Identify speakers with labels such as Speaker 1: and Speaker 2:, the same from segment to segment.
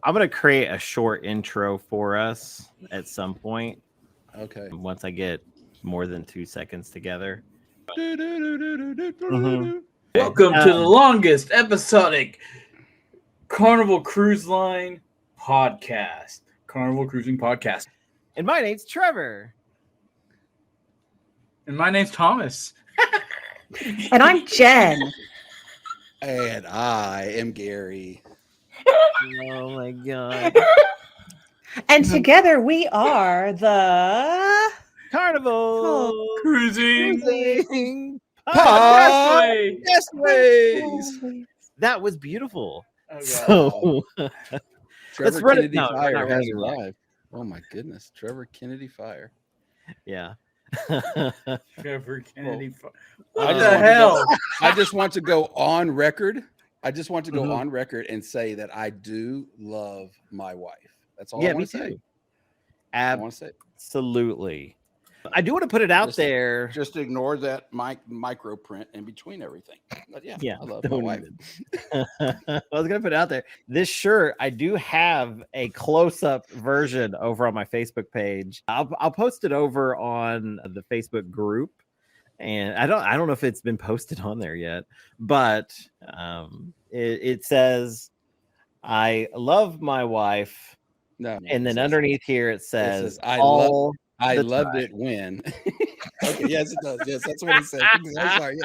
Speaker 1: I'm going to create a short intro for us at some point.
Speaker 2: Okay.
Speaker 1: Once I get more than 2 seconds together.
Speaker 3: Welcome to the longest episodic Carnival Cruise Line podcast. Carnival Cruising Podcast.
Speaker 1: And my name's Trevor.
Speaker 3: And my name's Thomas.
Speaker 4: And I'm Jen.
Speaker 2: And I am Gary.
Speaker 1: Oh my God.
Speaker 4: And together we are the
Speaker 1: Carnival
Speaker 3: Cruising
Speaker 2: Podcastaways.
Speaker 1: That was beautiful.
Speaker 3: Oh,
Speaker 1: So
Speaker 2: Trevor
Speaker 1: run it.
Speaker 2: Kennedy
Speaker 1: No,
Speaker 2: Fire
Speaker 1: not
Speaker 2: has
Speaker 1: running it.
Speaker 2: arrived. Oh my goodness. Trevor Kennedy Fire.
Speaker 1: yeah.
Speaker 3: Trevor Kennedy.
Speaker 2: I
Speaker 3: What
Speaker 2: just
Speaker 3: the
Speaker 2: want to
Speaker 3: hell?
Speaker 2: I just want to go on record. I just want to go on record and say that I do love my wife. That's all I
Speaker 1: me
Speaker 2: want to say.
Speaker 1: too.
Speaker 2: I want to say.
Speaker 1: Absolutely. I do want to put it out
Speaker 2: Just-
Speaker 1: there.
Speaker 2: Just ignore that micro print in between everything. But yeah, I love my
Speaker 1: don't
Speaker 2: wife.
Speaker 1: even. I was gonna put it out there. This shirt, I do have a close-up version over on my Facebook page. I'll post it over on the Facebook group, and I don't know if it's been posted on there yet, but it says, "I love my wife,"
Speaker 2: No,
Speaker 1: and then underneath here it says,
Speaker 2: I
Speaker 1: "All
Speaker 2: I
Speaker 1: the
Speaker 2: loved
Speaker 1: time."
Speaker 2: it when. Okay, yes, it does. Yes, that's what it said. I'm sorry.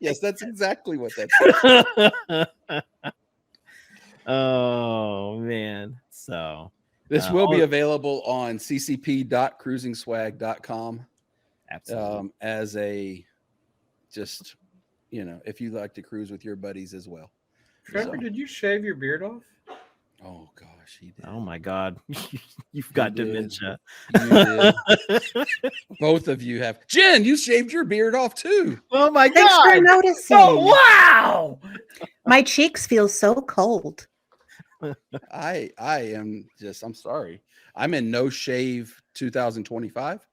Speaker 2: Yes, that's exactly what that said.
Speaker 1: Oh man. So
Speaker 2: This will be available on ccp.cruisingswag.com
Speaker 1: absolutely.
Speaker 2: as a just, if you like to cruise with your buddies as well.
Speaker 3: Trevor, did you shave your beard off?
Speaker 2: Oh gosh, he did.
Speaker 1: Oh my God. You've got
Speaker 2: did.
Speaker 1: dementia.
Speaker 2: You did. Both of you have. Jen, you shaved your beard off too.
Speaker 1: Oh my
Speaker 4: Thanks for
Speaker 1: God.
Speaker 4: noticing.
Speaker 3: Oh, wow.
Speaker 4: My cheeks feel so cold.
Speaker 2: I am just, I'm sorry. I'm in no shave 2025.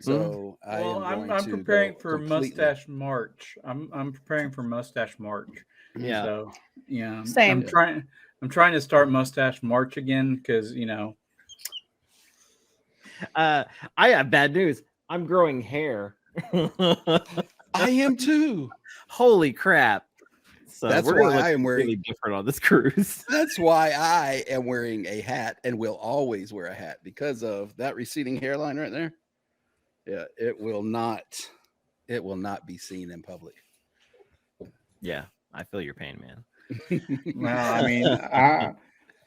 Speaker 2: So
Speaker 3: Well,
Speaker 2: I'm
Speaker 3: I'm
Speaker 2: to
Speaker 3: preparing
Speaker 2: go
Speaker 3: for
Speaker 2: completely.
Speaker 3: Mustache March. I'm preparing for Mustache March.
Speaker 1: Yeah.
Speaker 3: So yeah,
Speaker 4: Same.
Speaker 3: I'm trying to start Mustache March again because
Speaker 1: I have bad news. I'm growing hair.
Speaker 2: I am too.
Speaker 1: Holy crap. So
Speaker 2: That's
Speaker 1: we're gonna
Speaker 2: why
Speaker 1: look
Speaker 2: I am wearing.
Speaker 1: really different on this cruise.
Speaker 2: That's why I am wearing a hat and will always wear a hat because of that receding hairline right there. Yeah, it will not be seen in public.
Speaker 1: Yeah, I feel your pain, man.
Speaker 3: well, I mean,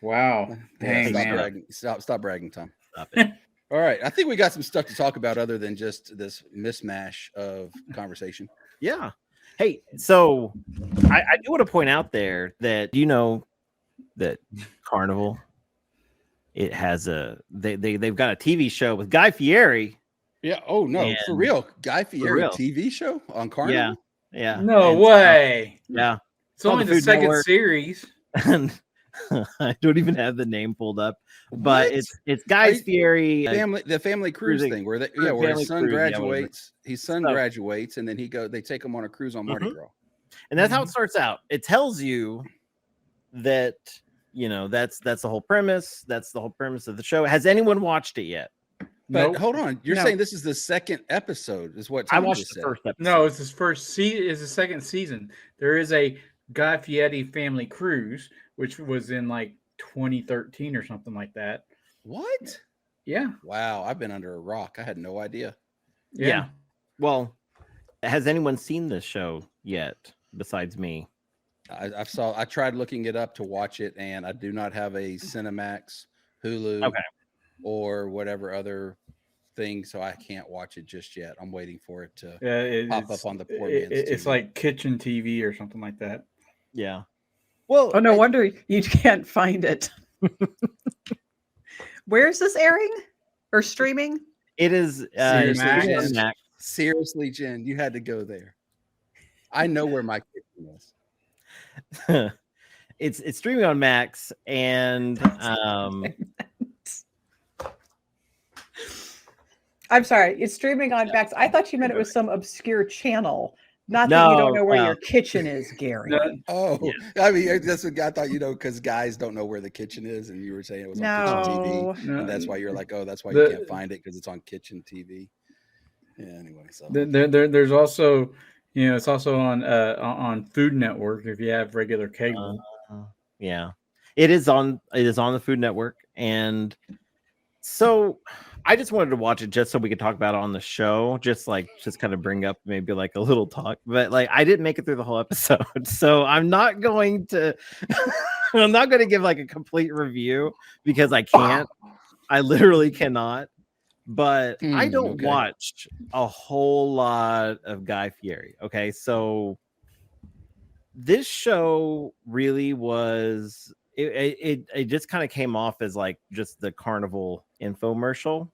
Speaker 3: wow, dang,
Speaker 2: stop
Speaker 3: man.
Speaker 2: bragging. Stop bragging, Tom.
Speaker 1: Stop it.
Speaker 2: All right, I think we got some stuff to talk about other than just this mismatch of conversation.
Speaker 1: Yeah. Hey, so I do want to point out there that that Carnival, it has they've got a TV show with Guy Fieri.
Speaker 2: Yeah. Oh no,
Speaker 1: And
Speaker 2: for real, Guy Fieri
Speaker 1: real.
Speaker 2: TV show on Carnival.
Speaker 1: Yeah.
Speaker 3: No
Speaker 1: And
Speaker 3: way.
Speaker 1: yeah.
Speaker 3: It's only
Speaker 1: on the
Speaker 3: the
Speaker 1: Food
Speaker 3: second
Speaker 1: Network.
Speaker 3: series.
Speaker 1: And I don't even have the name pulled up, but
Speaker 2: What?
Speaker 1: it's Guy Fieri.
Speaker 2: The family cruise
Speaker 1: cruising-
Speaker 2: thing where
Speaker 1: family
Speaker 2: his son
Speaker 1: cruise, yeah, whatever.
Speaker 2: graduates. His son
Speaker 1: So-
Speaker 2: graduates, and then they take him on a cruise on Mardi
Speaker 1: Mhm.
Speaker 2: Gras.
Speaker 1: And that's how it starts out. It tells you that that's the whole premise. That's the whole premise of the show. Has anyone watched it yet?
Speaker 2: But
Speaker 3: Nope.
Speaker 2: hold on, you're
Speaker 3: No.
Speaker 2: saying this is the second episode? Is what
Speaker 1: I
Speaker 2: Tommy
Speaker 1: watched
Speaker 2: just
Speaker 1: the
Speaker 2: said.
Speaker 1: first episode.
Speaker 3: No, it's his first season. Is the second season. There is a Guy Fieri family cruise, which was in like 2013 or something like that.
Speaker 2: What?
Speaker 3: Yeah.
Speaker 2: Wow, I've been under a rock. I had no idea.
Speaker 1: Yeah. Well, has anyone seen this show yet besides me?
Speaker 2: I tried looking it up to watch it, and I do not have a Cinemax, Hulu,
Speaker 1: Okay.
Speaker 2: or whatever other thing, so I can't watch it just yet. I'm waiting for it to pop
Speaker 3: It's
Speaker 2: up on the poor
Speaker 3: it-
Speaker 2: man's
Speaker 3: It's
Speaker 2: TV.
Speaker 3: like kitchen TV or something like that.
Speaker 1: Yeah. Well,
Speaker 4: Oh, no wonder you can't find it. Where is this airing or streaming?
Speaker 1: it is
Speaker 2: Seriously,
Speaker 1: streaming on
Speaker 2: Jen?
Speaker 1: Max.
Speaker 2: Seriously, Jen, you had to go there. I know where my kitchen is.
Speaker 1: It's streaming on Max, and
Speaker 4: I'm sorry, it's streaming on Max. I thought you meant it was some obscure channel Not that you don't
Speaker 1: No,
Speaker 4: know where your kitchen is, Gary.
Speaker 3: No,
Speaker 2: Oh,
Speaker 1: Yeah.
Speaker 2: I mean, that's what I thought, because guys don't know where the kitchen is, and you were saying it was on kitchen TV,
Speaker 4: No.
Speaker 3: no,
Speaker 2: and that's why you're like, oh, that's why
Speaker 3: The-
Speaker 2: you can't find it because it's on kitchen TV. Yeah. Anyway, so
Speaker 3: there's also, it's also on Food Network if you have regular cable.
Speaker 1: Yeah, it is on the Food Network, and so I just wanted to watch it just so we could talk about it on the show, just kind of bring up maybe like a little talk, but like I didn't make it through the whole episode, so I'm not going to give like a complete review because I can't. I literally cannot. But I don't
Speaker 2: okay.
Speaker 1: watch a whole lot of Guy Fieri. Okay, so this show really was it just kind of came off as like just the Carnival infomercial.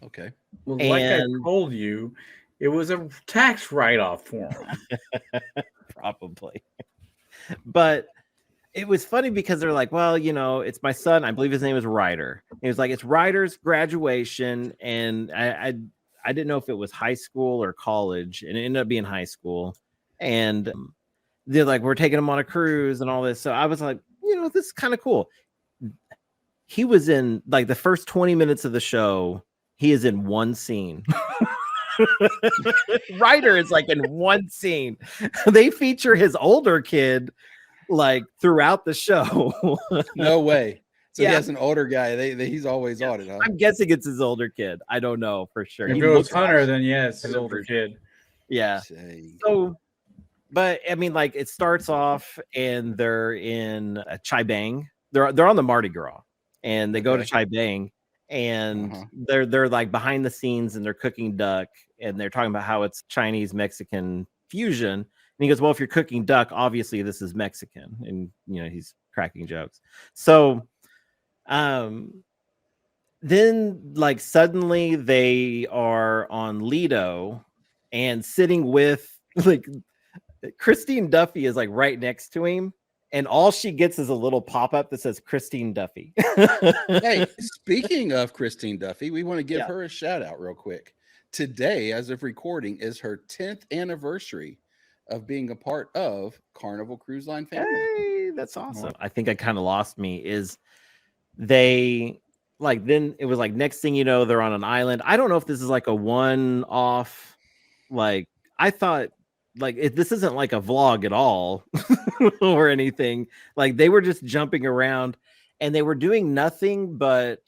Speaker 2: Okay.
Speaker 3: Well, like I
Speaker 1: And
Speaker 3: told you, it was a tax write-off for him.
Speaker 1: probably. But it was funny because they're like, well, it's my son. I believe his name is Ryder. It was like, it's Ryder's graduation. And I didn't know if it was high school or college, and it ended up being high school. And they're like, we're taking him on a cruise and all this. So I was like, this is kind of cool. He was in like the first 20 minutes of the show. He is in one scene. Ryder is like in one scene. They feature his older kid like throughout the show.
Speaker 2: No way. So
Speaker 1: Yeah.
Speaker 2: he has an older guy. He's always on it, huh?
Speaker 1: I'm guessing it's his older kid. I don't know for sure.
Speaker 3: If
Speaker 1: He
Speaker 3: it was
Speaker 1: looks
Speaker 3: Hunter,
Speaker 1: like-
Speaker 3: then yeah, it's his older kid.
Speaker 1: yeah.
Speaker 2: Say.
Speaker 1: So, but I mean, like it starts off and they're in a Chai Bang. They're on the Mardi Gras, and they go to
Speaker 2: Okay.
Speaker 1: Chai Bang, and
Speaker 2: Uh-huh.
Speaker 1: they're like behind the scenes and they're cooking duck, and they're talking about how it's Chinese Mexican fusion. And he goes, well, if you're cooking duck, obviously this is Mexican. And, he's cracking jokes. So then like suddenly they are on Lido and sitting with like Christine Duffy is like right next to him. And all she gets is a little pop-up that says Christine Duffy.
Speaker 2: Hey, speaking of Christine Duffy, we want to give
Speaker 1: Yeah.
Speaker 2: her a shout out real quick. Today, as of recording, is her 10th anniversary of being a part of Carnival Cruise Line family.
Speaker 1: Hey, that's awesome. I think I kind of lost me is they like then it was like next thing you know they're on an island. I don't know if this is like a one-off, like I thought like this isn't like a vlog at all or anything. Like they were just jumping around and they were doing nothing but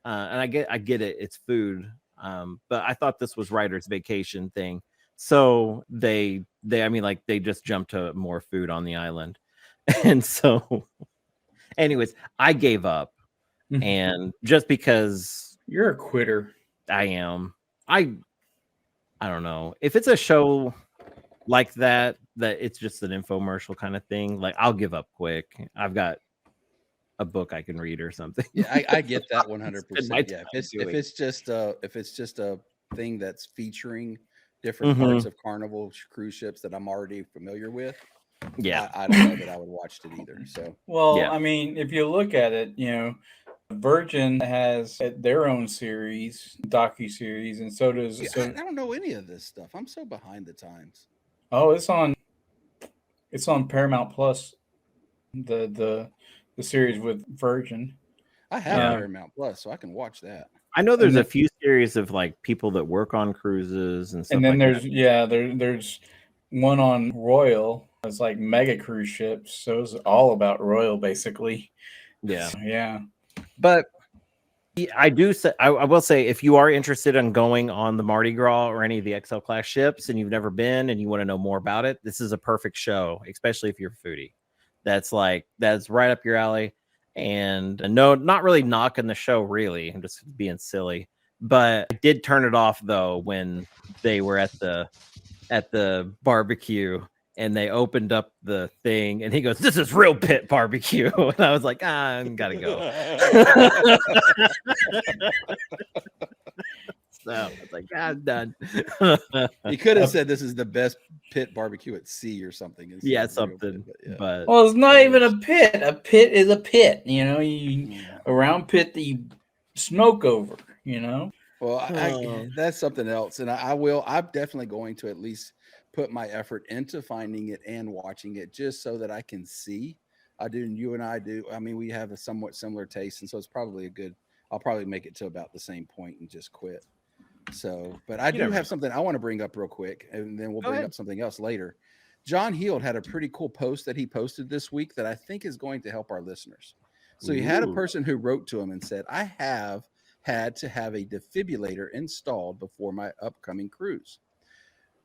Speaker 1: and I get it, it's food. But I thought this was Ryder's vacation thing. So they just jumped to more food on the island. And so anyways, I gave up. And just because
Speaker 3: You're a quitter.
Speaker 1: I am, I don't know if it's a show like that it's just an infomercial kind of thing. Like I'll give up quick. I've got a book I can read or something.
Speaker 2: Yeah, I get that 100%.
Speaker 1: my
Speaker 2: Yeah,
Speaker 1: time
Speaker 2: if
Speaker 1: doing
Speaker 2: it's just a thing that's featuring different parts of Carnival cruise ships that I'm already familiar with,
Speaker 1: Yeah.
Speaker 2: I don't know that I would watch it either. So
Speaker 3: Well,
Speaker 1: Yeah.
Speaker 3: I mean, if you look at it, Virgin has their own series, docu-series, and so does.
Speaker 2: yeah, I don't know any of this stuff. I'm so behind the times.
Speaker 3: Oh, it's on Paramount Plus. The series with Virgin.
Speaker 2: I have
Speaker 3: Yeah.
Speaker 2: Paramount Plus, so I can watch that.
Speaker 1: I know there's
Speaker 3: And
Speaker 1: a few series of like people that work on cruises and stuff.
Speaker 3: And then
Speaker 1: like
Speaker 3: there's one on Royal. It's like mega cruise ships, so it's all about Royal basically.
Speaker 1: yeah.
Speaker 3: Yeah.
Speaker 1: But I do say I will say if you are interested in going on the Mardi Gras or any of the XL class ships and you've never been and you want to know more about it, this is a perfect show, especially if you're a foodie. That's right up your alley. And no, not really knocking the show, really. I'm just being silly. But I did turn it off though when they were at the barbecue and they opened up the thing and he goes, "This is real pit barbecue." And I was like, I gotta go. So I was like, I'm done.
Speaker 2: You could have said this is the best pit barbecue at sea or something. instead
Speaker 1: Yeah,
Speaker 2: of real
Speaker 1: something.
Speaker 2: pit, but yeah.
Speaker 1: But
Speaker 3: Well, it's not even a pit. A pit is a pit. You around pit that you smoke over.
Speaker 2: Well,
Speaker 1: Oh.
Speaker 2: that's something else, and I'm definitely going to at least put my effort into finding it and watching it just so that I can see. You and I do. I mean, we have a somewhat similar taste. And so it's probably I'll probably make it to about the same point and just quit. So, but I do have something I want to bring up real quick, and then we'll bring up something else later. John Heald had a pretty cool post that he posted this week that I think is going to help our listeners. So he had a person who wrote to him and said, I have had to have a defibrillator installed before my upcoming cruise.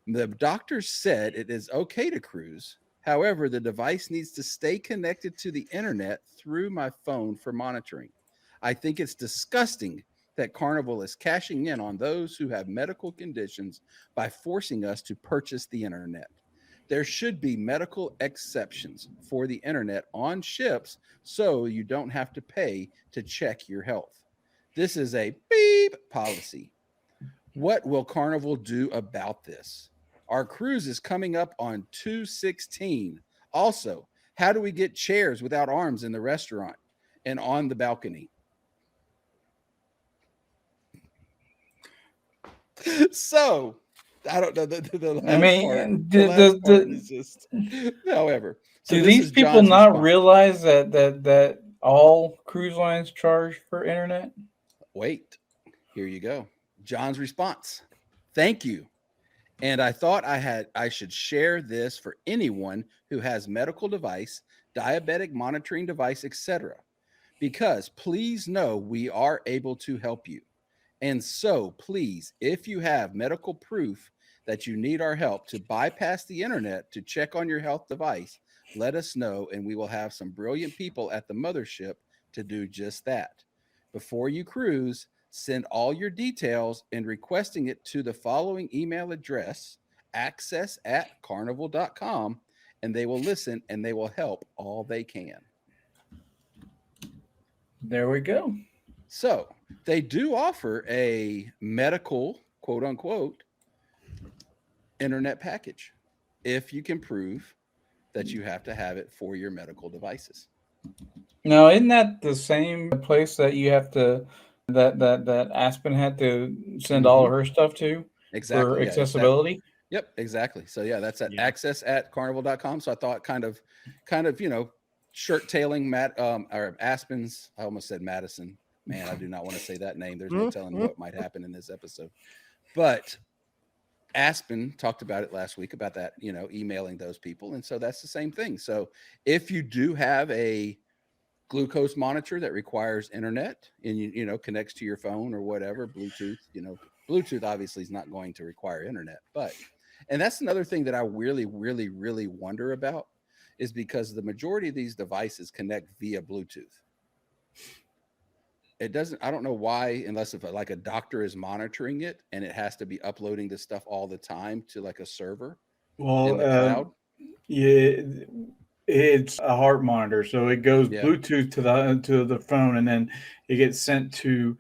Speaker 2: The doctor said it is okay to cruise. However, the device needs to stay connected to the internet through my phone for monitoring. I think it's disgusting that Carnival is cashing in on those who have medical conditions by forcing us to purchase the internet. There should be medical exceptions for the internet on ships so you don't have to pay to check your health. This is a beep policy. What will Carnival do about this? Our cruise is coming up on 2/16. Also, how do we get chairs without arms in the restaurant and on the balcony? So, I don't know. The last part is just, however. So
Speaker 3: do these people John's not response. Realize that all cruise lines charge for internet?
Speaker 2: Wait, here you go. John's response. Thank you. And I thought I should share this for anyone who has medical device, diabetic monitoring device, etc. Because please know we are able to help you. And so please, if you have medical proof that you need our help to bypass the internet to check on your health device, let us know and we will have some brilliant people at the mothership to do just that. Before you cruise, send all your details and requesting it to the following email address, access@carnival.com, and they will listen and they will help all they can.
Speaker 3: There we go.
Speaker 2: So they do offer a medical, quote unquote, internet package if you can prove that you have to have it for your medical devices.
Speaker 3: Now, isn't that the same place that you have to that Aspen had to send all of her stuff to for accessibility?
Speaker 2: Yep, exactly. So yeah, that's at access@carnival.com. So I thought kind of, shirt tailing or Aspen's. I almost said Madison. Man, I do not want to say that name. There's no telling what might happen in this episode. But Aspen talked about it last week about that, emailing those people. And so that's the same thing. So if you do have a glucose monitor that requires internet and, connects to your phone or whatever, Bluetooth, Bluetooth obviously is not going to require internet. And that's another thing that I really, really, really wonder about is because the majority of these devices connect via Bluetooth. It doesn't, I don't know why, unless if like a doctor is monitoring it and it has to be uploading this stuff all the time to like a server in the cloud.
Speaker 3: Yeah, it's a heart monitor. So it goes Bluetooth to the phone and then it gets sent to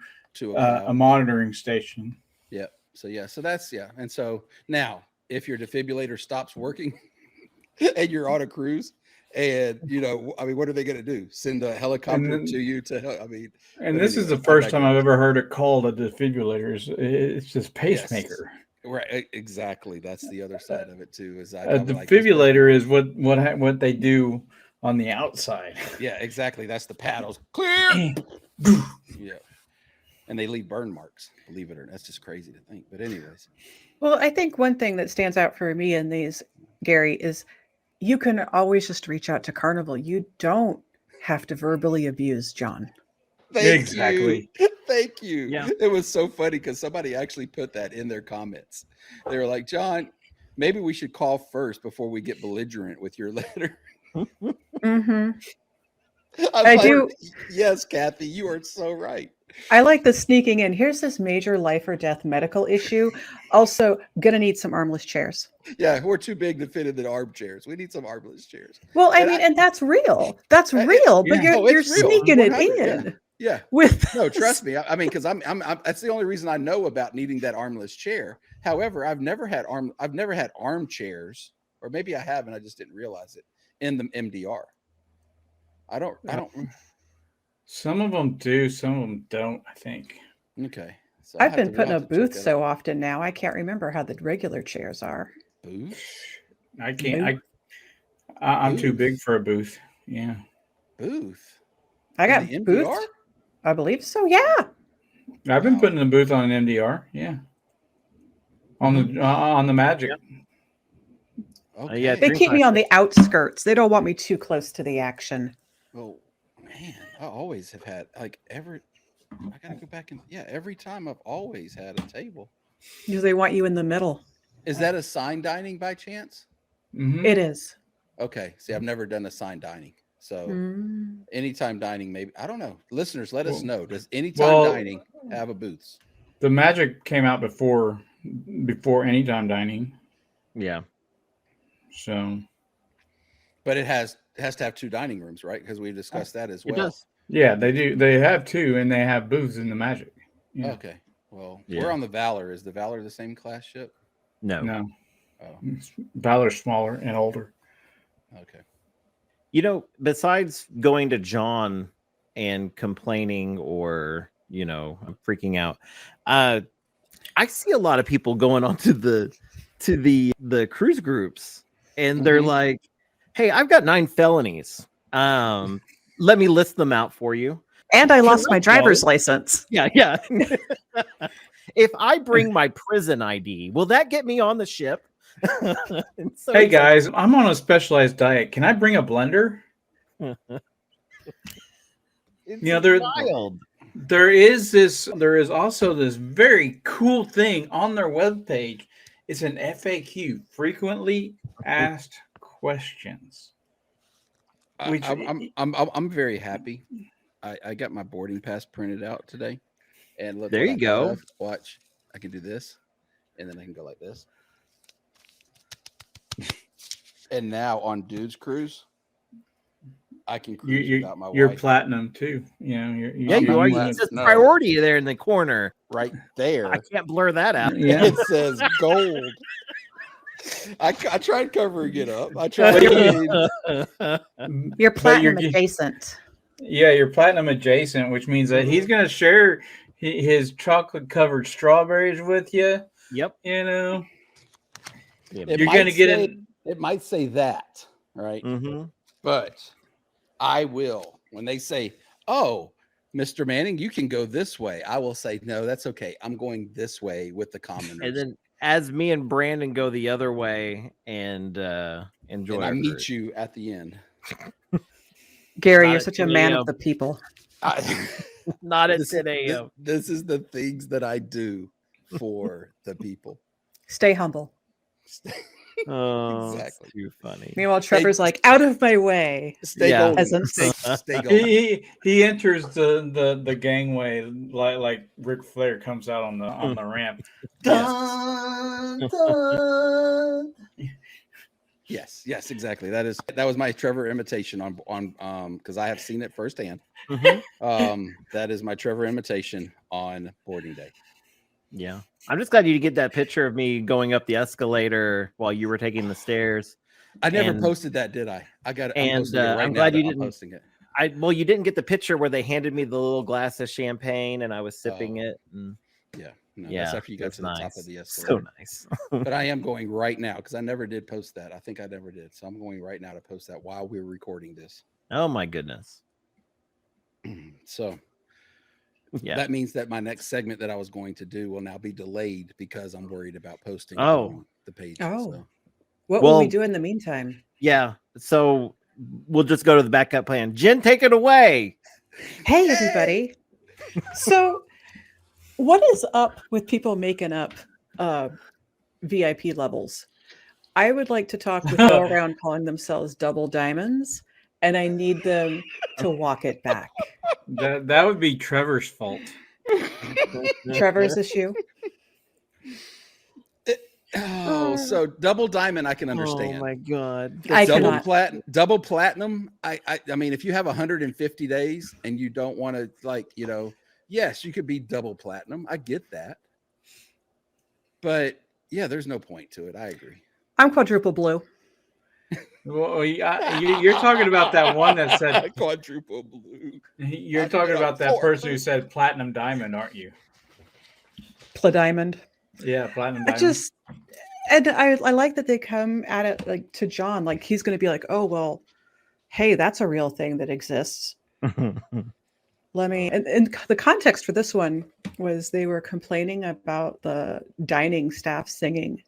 Speaker 3: a monitoring station.
Speaker 2: Yeah. So, so that's, And so now if your defibrillator stops working and you're on a cruise, and what are they going to do? Send a helicopter to you to help?
Speaker 3: And this is the first time I've ever heard it called a defibrillator. It's just pacemaker.
Speaker 2: Yes, right, exactly. That's the other side of it too. Is
Speaker 3: a defibrillator is what they do on the outside.
Speaker 2: Yeah, exactly. That's the paddles. Clear. Yeah, and they leave burn marks. Believe it or not, that's just crazy to think. But anyways,
Speaker 4: well, I think one thing that stands out for me in these, Gary, is you can always just reach out to Carnival. You don't have to verbally abuse John.
Speaker 3: Exactly.
Speaker 2: Thank you.
Speaker 1: Yeah.
Speaker 2: It was so funny because somebody actually put that in their comments. They were like, John, maybe we should call first before we get belligerent with your letter.
Speaker 4: Mm-hmm.
Speaker 2: I do. Yes, Kathy, you are so right.
Speaker 4: I like the sneaking in. Here's this major life or death medical issue. Also, gonna need some armless chairs.
Speaker 2: Yeah, we're too big to fit in the armchairs. We need some armless chairs.
Speaker 4: Well, and that's real. That's real. But you're sneaking it in.
Speaker 2: Yeah. No, trust me. Because I'm that's the only reason I know about needing that armless chair. However, I've never had armchairs, or maybe I have and I just didn't realize it in the MDR. I don't.
Speaker 3: Some of them do, some of them don't, I think.
Speaker 2: Okay. So
Speaker 4: I've been put in a booth so often now, I can't remember how the regular chairs are.
Speaker 2: Booth?
Speaker 3: I can't. I'm too big for a booth. Yeah.
Speaker 2: Booth.
Speaker 4: I got
Speaker 2: the
Speaker 4: booth.
Speaker 2: MDR?
Speaker 4: I believe so. Yeah.
Speaker 3: I've been putting a booth on an MDR. Yeah. On the Magic.
Speaker 2: Okay.
Speaker 1: Yeah,
Speaker 4: They keep me on the outskirts. They don't want me too close to the action.
Speaker 2: Well, man, I always have had I gotta go back every time I've always had a table.
Speaker 4: Because they want you in the middle.
Speaker 2: Is that a sign dining by chance?
Speaker 3: Mm-hmm.
Speaker 4: It is.
Speaker 2: Okay. See, I've never done a sign dining. So anytime dining, maybe, I don't know. Listeners, let us know. Does anytime dining have a booth?
Speaker 3: The Magic came out before anytime dining.
Speaker 1: Yeah.
Speaker 3: So,
Speaker 2: but it has to have 2 dining rooms, right? Because we've discussed that as well.
Speaker 1: It does.
Speaker 3: Yeah, they do. They have 2, and they have booths in the Magic. Yeah.
Speaker 2: Okay. Well, we're on the Valor. Is the Valor the same class ship?
Speaker 3: No.
Speaker 2: Oh.
Speaker 3: Valor's smaller and older.
Speaker 2: Okay.
Speaker 1: You know, besides going to John and complaining or, I'm freaking out, I see a lot of people going onto the cruise groups, and they're like, "Hey, I've got 9 felonies. Let me list them out for you."
Speaker 4: And I lost my driver's license.
Speaker 1: Yeah. If I bring my prison ID, will that get me on the ship? So
Speaker 3: hey guys, I'm on a specialized diet. Can I bring a blender?
Speaker 1: They're wild.
Speaker 3: There is also this very cool thing on their webpage. It's an FAQ, frequently asked questions.
Speaker 2: I'm very happy. I got my boarding pass printed out today, and look.
Speaker 1: There you go.
Speaker 2: Watch, I can do this, and then I can go like this. And now on Dude's Cruise, I can cruise without my wife.
Speaker 3: You're platinum too. You
Speaker 1: are. It says priority there in the corner,
Speaker 2: right there.
Speaker 1: I can't blur that out.
Speaker 3: Yeah.
Speaker 2: It says gold. I tried covering it up. I tried.
Speaker 4: You're platinum adjacent.
Speaker 3: Yeah, you're platinum adjacent, which means that he's going to share his chocolate covered strawberries with you.
Speaker 1: Yep.
Speaker 3: You're going to get it.
Speaker 2: It might say that, right?
Speaker 1: Mm-hmm.
Speaker 2: But I will. When they say, "Oh, Mr. Manning, you can go this way," I will say, "No, that's okay. I'm going this way with the commoners."
Speaker 1: And then, as me and Brandon go the other way and enjoy,
Speaker 2: and I meet you at the end.
Speaker 4: Gary, you're such a man of the people.
Speaker 1: Not at 10 a.m.
Speaker 2: This is the things that I do for the people.
Speaker 4: Stay humble.
Speaker 1: Oh,
Speaker 2: exactly.
Speaker 1: Too funny.
Speaker 4: Meanwhile, Trevor's like, out of my way.
Speaker 2: Stay golden. Stay golden.
Speaker 3: He enters the gangway like Ric Flair comes out on the ramp.
Speaker 2: Dun, dun. Yes, exactly. That was my Trevor imitation on because I have seen it firsthand.
Speaker 1: Mm-hmm.
Speaker 2: That is my Trevor imitation on boarding day.
Speaker 1: Yeah. I'm just glad you get that picture of me going up the escalator while you were taking the stairs.
Speaker 2: I never posted that, did I? I got it.
Speaker 1: I'm glad you didn't.
Speaker 2: Posting it.
Speaker 1: Well, you didn't get the picture where they handed me the little glass of champagne and I was sipping it. And
Speaker 2: that's after you got to the top of the escalator.
Speaker 1: So nice.
Speaker 2: But I am going right now because I never did post that. I think I never did. So I'm going right now to post that while we're recording this.
Speaker 1: Oh my goodness.
Speaker 2: So that means that my next segment that I was going to do will now be delayed because I'm worried about posting the page.
Speaker 4: Oh, what will we do in the meantime?
Speaker 1: Yeah. So we'll just go to the backup plan. Jen, take it away.
Speaker 4: Hey, everybody. So what is up with people making up VIP levels? I would like to talk with go around calling themselves double diamonds, and I need them to walk it back.
Speaker 3: That would be Trevor's fault.
Speaker 4: Trevor's issue.
Speaker 2: So double diamond, I can understand.
Speaker 1: Oh my god!
Speaker 2: Double platinum. I mean, if you have 150 days and you don't want to, yes, you could be double platinum. I get that, but yeah, there's no point to it. I agree.
Speaker 4: I'm quadruple blue.
Speaker 3: Well, you're talking about that one that said
Speaker 2: quadruple blue.
Speaker 3: You're talking about that person who said platinum diamond, aren't you?
Speaker 4: Diamond.
Speaker 3: Yeah, platinum diamond.
Speaker 4: And I like that they come at it like to John, like he's going to be like, oh, well, hey, that's a real thing that exists. Let me, and the context for this one was they were complaining about the dining staff singing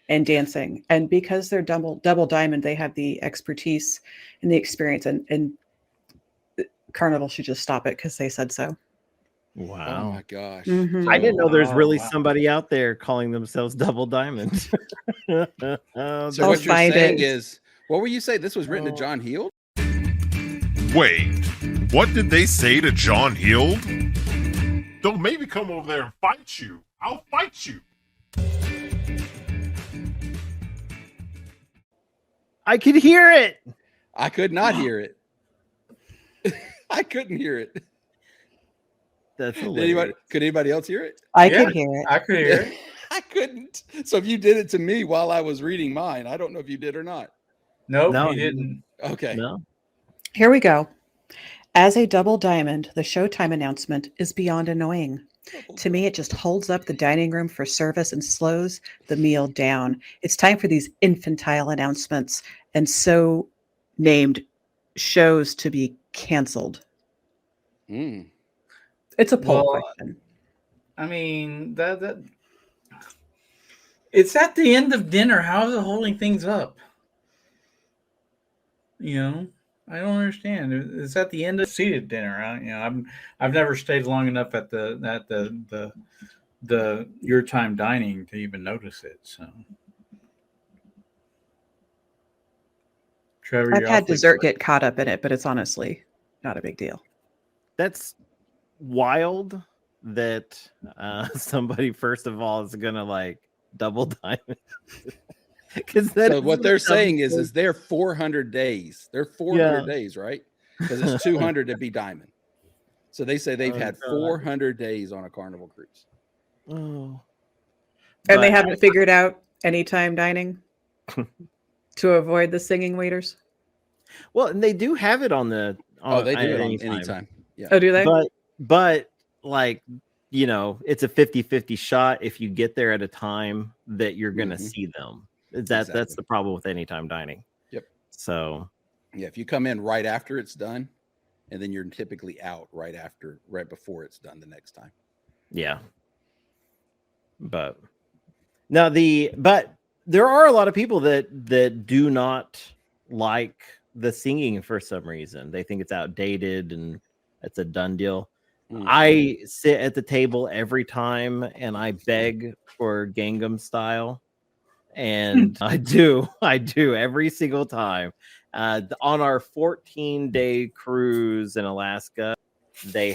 Speaker 4: and dancing. And because they're double diamond, they have the expertise and the experience, and Carnival should just stop it because they said so.
Speaker 2: Oh
Speaker 1: Wow.
Speaker 2: my gosh.
Speaker 4: Mhm.
Speaker 1: I didn't know there's
Speaker 3: Oh,
Speaker 1: really
Speaker 3: wow.
Speaker 1: somebody out there calling themselves Double Diamond.
Speaker 2: So
Speaker 4: I'll
Speaker 2: what you're
Speaker 4: find
Speaker 2: saying
Speaker 4: it.
Speaker 2: is, what were you saying? This was written to John Heald?
Speaker 5: Wait, what did they say to John Heald? They'll maybe come over there and fight you. I'll fight you.
Speaker 1: I could hear it.
Speaker 2: I could not hear it. I couldn't hear it.
Speaker 1: That's
Speaker 2: Did
Speaker 1: hilarious.
Speaker 2: could anybody else hear it?
Speaker 4: I
Speaker 3: Yeah.
Speaker 4: could hear it.
Speaker 3: I could hear it.
Speaker 2: I couldn't. So if you did it to me while I was reading mine, I don't know if you did or not.
Speaker 3: Nope,
Speaker 1: No,
Speaker 3: he didn't.
Speaker 2: Okay.
Speaker 1: No.
Speaker 4: Here we go. As a double diamond, the showtime announcement is beyond annoying. To me, it just holds up the dining room for service and slows the meal down. It's time for these infantile announcements and so named shows to be canceled.
Speaker 2: Mm.
Speaker 4: It's a poll
Speaker 3: Well,
Speaker 4: question.
Speaker 3: I mean, that it's at the end of dinner. How is it holding things up? You know, I don't understand. It's at the end of seated dinner. I've never stayed long enough at the your time dining to even notice it. So, Trevor,
Speaker 4: I've
Speaker 3: you're
Speaker 4: had
Speaker 3: awfully
Speaker 4: dessert
Speaker 3: quiet.
Speaker 4: get caught up in it, but it's honestly not a big deal.
Speaker 1: That's wild that somebody, first of all, is going to like Double Diamond. Because
Speaker 2: So what they're saying is they're 400 days. They're 400 days, right? Because it's 200 to be diamond. So they say they've had 400 days on a Carnival cruise.
Speaker 1: Oh.
Speaker 4: And they
Speaker 1: But-
Speaker 4: haven't figured out anytime dining to avoid the singing waiters.
Speaker 1: Well, and they do have it on the.
Speaker 2: Oh, they do
Speaker 1: at
Speaker 2: it on
Speaker 1: anytime.
Speaker 2: anytime. Yeah.
Speaker 4: Oh, do they?
Speaker 1: But like, you know, it's a 50-50 shot if you get there at a time that you're going to see them. That's
Speaker 2: Exactly.
Speaker 1: the problem with anytime dining.
Speaker 2: Yep.
Speaker 1: So
Speaker 2: Yeah. If you come in right after it's done, and then you're typically out right before it's done the next time.
Speaker 1: yeah. But there are a lot of people that do not like the singing for some reason. They think it's outdated and it's a done deal.
Speaker 2: Mm.
Speaker 1: I sit at the table every time and I beg for Gangnam Style. And I do every single time. On our 14-day cruise in Alaska, they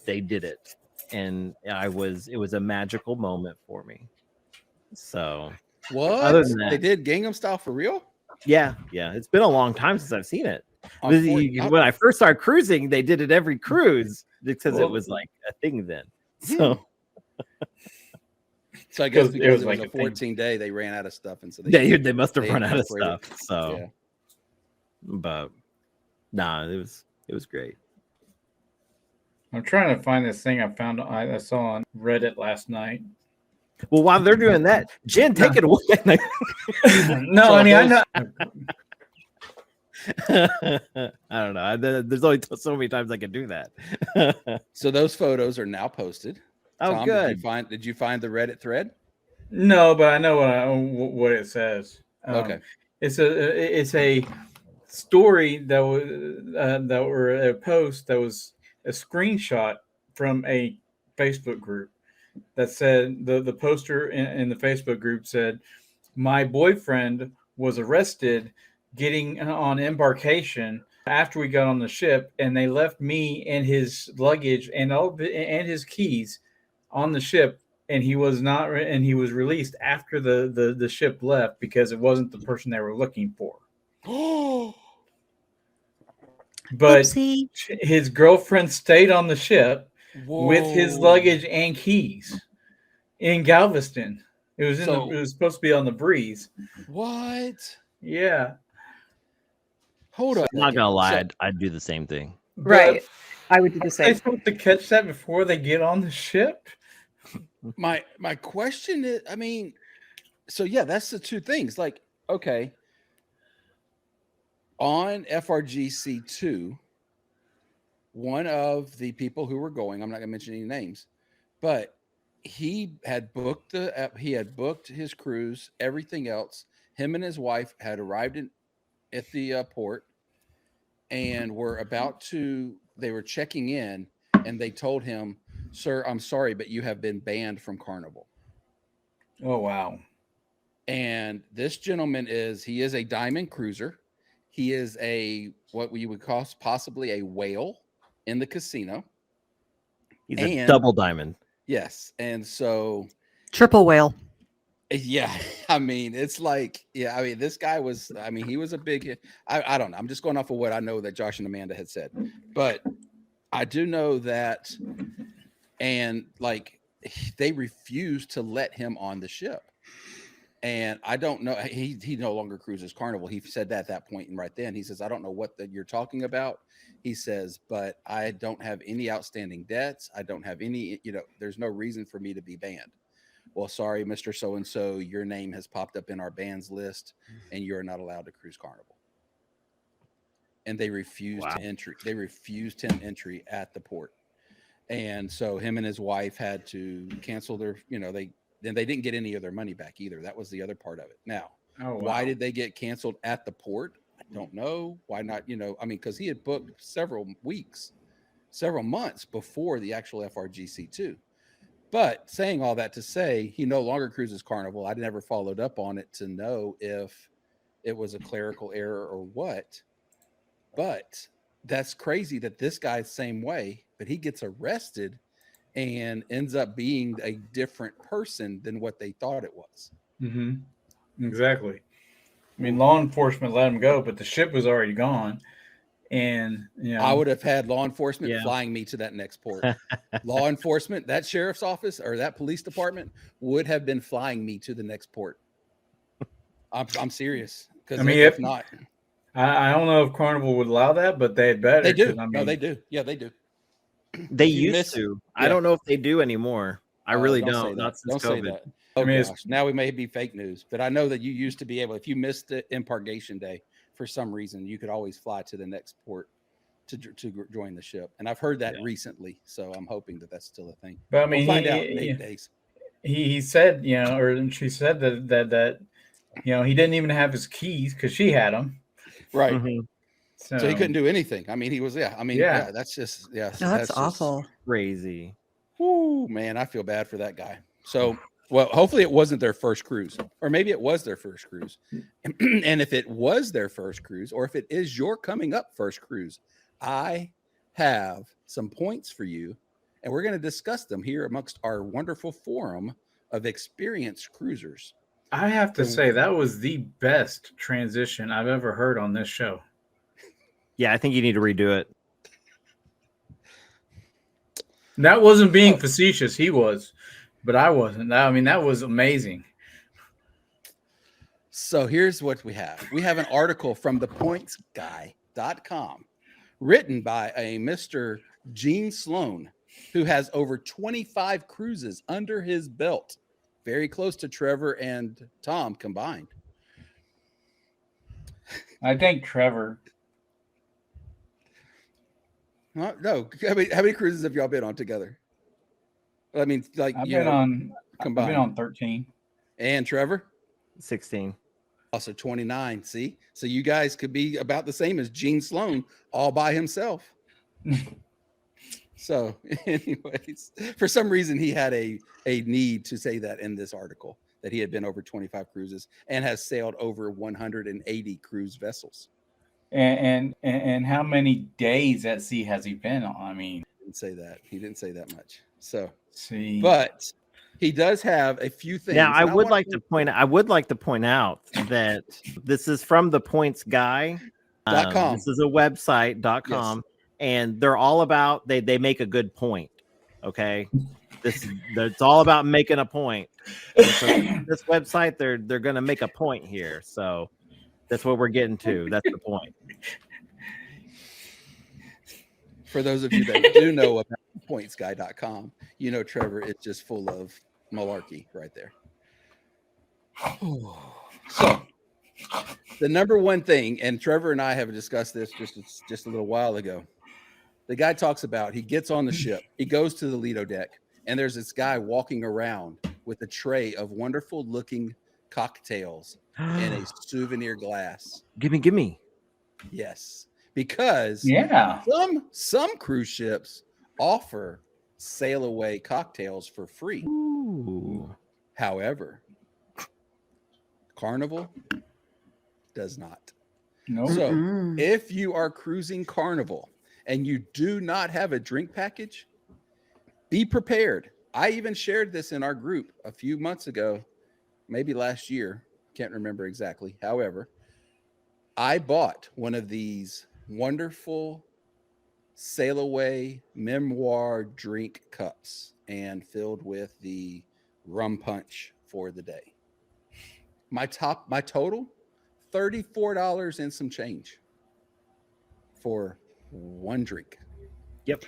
Speaker 1: did it. And it was a magical moment for me. So
Speaker 2: What?
Speaker 1: Other than that-
Speaker 2: They did Gangnam Style for real?
Speaker 1: yeah, it's been a long time since I've seen it.
Speaker 2: On
Speaker 1: When I first started cruising, they did it every cruise because it
Speaker 3: Well-
Speaker 1: was like a thing then.
Speaker 2: Hmm.
Speaker 1: So
Speaker 2: So I guess
Speaker 3: It
Speaker 2: because
Speaker 3: was
Speaker 2: it
Speaker 3: like
Speaker 2: was
Speaker 3: a
Speaker 2: a
Speaker 3: thing.
Speaker 2: 14-day, they ran out of stuff, and so
Speaker 1: they must have
Speaker 2: they
Speaker 1: run out of
Speaker 2: incorporated-
Speaker 1: stuff. So,
Speaker 2: yeah.
Speaker 1: but nah, it was great.
Speaker 3: I'm trying to find this thing I saw on Reddit last night.
Speaker 1: Well, while they're doing that, Jen, take it away.
Speaker 3: No,
Speaker 2: So
Speaker 3: I mean, I know.
Speaker 1: I don't know. There's only so many times I can do that.
Speaker 2: So those photos are now posted.
Speaker 1: Oh,
Speaker 2: Tom,
Speaker 1: good.
Speaker 2: Did you find the Reddit thread?
Speaker 3: No, but I know what it says.
Speaker 2: Okay.
Speaker 3: It's a story that were a post that was a screenshot from a Facebook group that said the poster in the Facebook group said, "My boyfriend was arrested getting on embarkation after we got on the ship, and they left me and his luggage and his keys on the ship, and he was released after the ship left because it wasn't the person they were looking for."
Speaker 2: Oh,
Speaker 3: But
Speaker 4: Oopsie.
Speaker 3: his girlfriend stayed on the ship with his luggage and keys in Galveston. It was it was supposed to be on the breeze.
Speaker 2: What?
Speaker 3: Yeah.
Speaker 2: Hold on.
Speaker 1: I'm not gonna lie, I'd do the same thing.
Speaker 4: Right. I would do the
Speaker 3: They're
Speaker 4: same.
Speaker 3: supposed to catch that before they get on the ship.
Speaker 2: My question is, I mean, So yeah, that's the two things. Like, okay, on FRGC2, one of the people who were going, I'm not gonna mention any names, but he had booked his cruise, everything else. Him and his wife had arrived at the port and they were checking in, and they told him, "Sir, I'm sorry, but you have been banned from Carnival."
Speaker 3: Oh, wow.
Speaker 2: And this gentleman he is a diamond cruiser. He is what we would call possibly a whale in the casino.
Speaker 1: He's a double diamond.
Speaker 2: Yes. And so
Speaker 6: triple whale.
Speaker 2: Yeah. I mean, it's like, yeah, I mean, this guy he was a big hit. I don't know. I'm just going off of what I know that Josh and Amanda had said. But I do know that, and like, they refused to let him on the ship. And I don't know. He no longer cruises Carnival. He said that at that point and right then. He says, "I don't know what you're talking about." He says, "But I don't have any outstanding debts. I don't have any, there's no reason for me to be banned." Well, sorry, Mr. So-and-so, your name has popped up in our bans list and you're not allowed to cruise Carnival. And they refused They refused him entry at the port. And so him and his wife had to cancel their, then they didn't get any of their money back either. That was the other part of it. Now, why did they get canceled at the port? I don't know. Why not? Because he had booked several months before the actual FRGC2. But saying all that to say, he no longer cruises Carnival. I never followed up on it to know if it was a clerical error or what. But that's crazy that this guy's the same way, but he gets arrested and ends up being a different person than what they thought it was.
Speaker 3: Mm-hmm. Exactly. I mean, law enforcement let him go, but the ship was already gone. And
Speaker 2: I would have had law enforcement flying me to that next port. Law enforcement, that sheriff's office or that police department would have been flying me to the next port. I'm serious. Because if not,
Speaker 3: I don't know if Carnival would allow that, but they had better.
Speaker 2: They do. No, they do. Yeah, they do.
Speaker 1: They used to. Yeah. I don't know if they do anymore. I really don't. Not since
Speaker 2: don't
Speaker 1: COVID.
Speaker 2: Say that. Oh, gosh. Now we may be fake news, but I know that you used to be able, if you missed the embarkation day for some reason, you could always fly to the next port to join the ship. And I've heard that recently, so I'm hoping that that's still a thing.
Speaker 3: But I mean,
Speaker 2: we'll find out in 8 days.
Speaker 3: He said, or she said that he didn't even have his keys because she had them.
Speaker 2: Right. Mm-hmm. So he couldn't do anything. I mean, he was, that's just,
Speaker 6: that's awful.
Speaker 1: Crazy.
Speaker 2: Woo, man, I feel bad for that guy. So, well, hopefully it wasn't their first cruise, or maybe it was their first cruise. And if it was their first cruise, or if it is your coming up first cruise, I have some points for you, and we're going to discuss them here amongst our wonderful forum of experienced cruisers.
Speaker 3: I have to say that was the best transition I've ever heard on this show.
Speaker 1: Yeah, I think you need to redo it.
Speaker 3: That wasn't being facetious. He was, but I wasn't. I mean, that was amazing.
Speaker 2: So here's what we have. We have an article from thepointsguy.com written by a Mr. Gene Sloan, who has over 25 cruises under his belt, very close to Trevor and Tom combined.
Speaker 3: I think Trevor.
Speaker 2: No, how many cruises have y'all been on together? I mean, like
Speaker 3: I've been on 13.
Speaker 2: And Trevor?
Speaker 1: 16.
Speaker 2: Also 29. See? So you guys could be about the same as Gene Sloan all by himself. So anyways, for some reason he had a need to say that in this article, that he had been over 25 cruises and has sailed over 180 cruise vessels.
Speaker 3: And how many days at sea has he been on? I mean,
Speaker 2: he didn't say that much. So
Speaker 3: see,
Speaker 2: but he does have a few things.
Speaker 1: Now, I would like to point out that this is from the Points Guy.
Speaker 2: .com.
Speaker 1: This is a website.com, yes. And they're all about they make a good point. Okay, it's all about making a point. So this website, they're going to make a point here. So that's what we're getting to. That's the point.
Speaker 2: For those of you that do know about pointsguy.com, Trevor, it's just full of malarkey right there. So the number one thing, and Trevor and I have discussed this just a little while ago. The guy talks about he gets on the ship, he goes to the Lido deck, and there's this guy walking around with a tray of wonderful looking cocktails in a souvenir glass.
Speaker 1: Gimme.
Speaker 2: Yes, because
Speaker 7: Yeah.
Speaker 2: some cruise ships offer sail away cocktails for free.
Speaker 1: Ooh.
Speaker 2: However, Carnival does not.
Speaker 7: Nope.
Speaker 2: So
Speaker 4: Mm-mm.
Speaker 2: if you are cruising Carnival and you do not have a drink package, be prepared. I even shared this in our group a few months ago, maybe last year. Can't remember exactly. However, I bought one of these wonderful sail away memoir drink cups and filled with the rum punch for the day. My total, $34 and some change for one drink.
Speaker 1: Yep.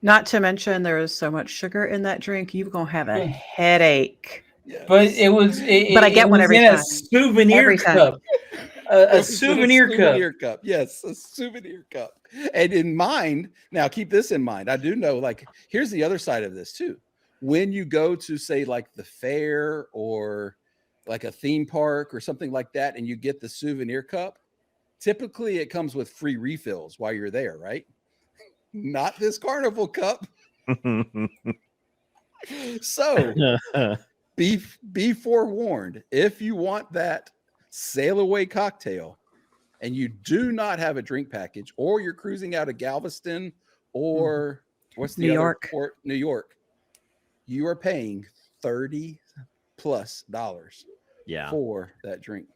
Speaker 4: Not to mention there is so much sugar in that drink, you're gonna have a headache.
Speaker 2: Yes.
Speaker 7: But it was.
Speaker 4: But I get one every
Speaker 7: in a
Speaker 4: time.
Speaker 7: souvenir
Speaker 4: Every time.
Speaker 7: cup.
Speaker 2: It
Speaker 7: A
Speaker 2: was in
Speaker 7: souvenir cup.
Speaker 2: Yes, a souvenir cup. And in mind, now keep this in mind. I do know, like, here's the other side of this too. When you go to, say, like the fair or like a theme park or something like that, and you get the souvenir cup, typically it comes with free refills while you're there, right? Not this Carnival cup. So be forewarned. If you want that sail away cocktail and you do not have a drink package, or you're cruising out of Galveston or what's the
Speaker 4: New
Speaker 2: other
Speaker 4: York.
Speaker 2: port? New York. You are paying $30+
Speaker 1: Yeah.
Speaker 2: for that drink.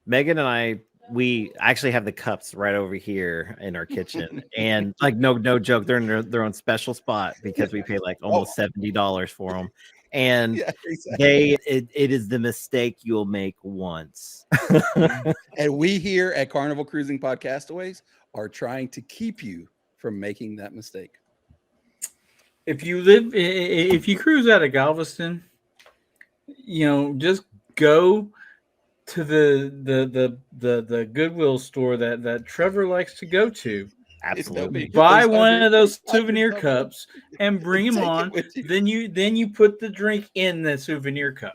Speaker 1: Megan and I, we actually have the cups right over here in our kitchen, and like no joke, they're in their own special spot because we pay like almost $70 for them, and
Speaker 2: Yeah, exactly.
Speaker 1: it is the mistake you'll make once.
Speaker 2: And we here at Carnival Cruising Podcastaways are trying to keep you from making that mistake.
Speaker 3: If you cruise out of Galveston, just go to the Goodwill store that Trevor likes to go to.
Speaker 1: Absolutely.
Speaker 3: Buy
Speaker 2: There's
Speaker 3: one of those
Speaker 2: hundreds
Speaker 3: souvenir
Speaker 2: of them.
Speaker 3: cups and bring them
Speaker 2: Take it
Speaker 3: on.
Speaker 2: with you.
Speaker 3: Then you put the drink in the souvenir cup.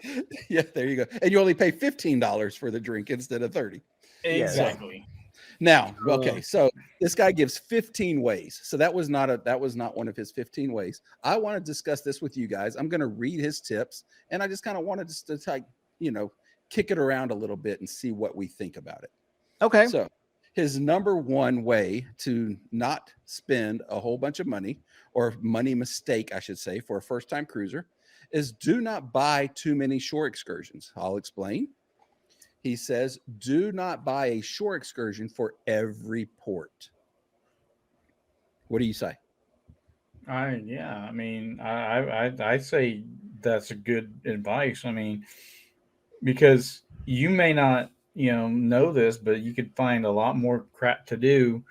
Speaker 2: Yeah, there you go. And you only pay $15 for the drink instead of 30.
Speaker 3: Exactly.
Speaker 2: Now, okay, so this guy gives 15 ways. So that was not one of his 15 ways. I want to discuss this with you guys. I'm going to read his tips, and I just kind of wanted to like, kick it around a little bit and see what we think about it.
Speaker 1: Okay.
Speaker 2: So his number one way to not spend a whole bunch of money, or money mistake, I should say, for a first-time cruiser, is do not buy too many shore excursions. I'll explain. He says, do not buy a shore excursion for every port. What do you say?
Speaker 3: I say that's a good advice. I mean, because you may not, know this, but you could find a lot more crap to do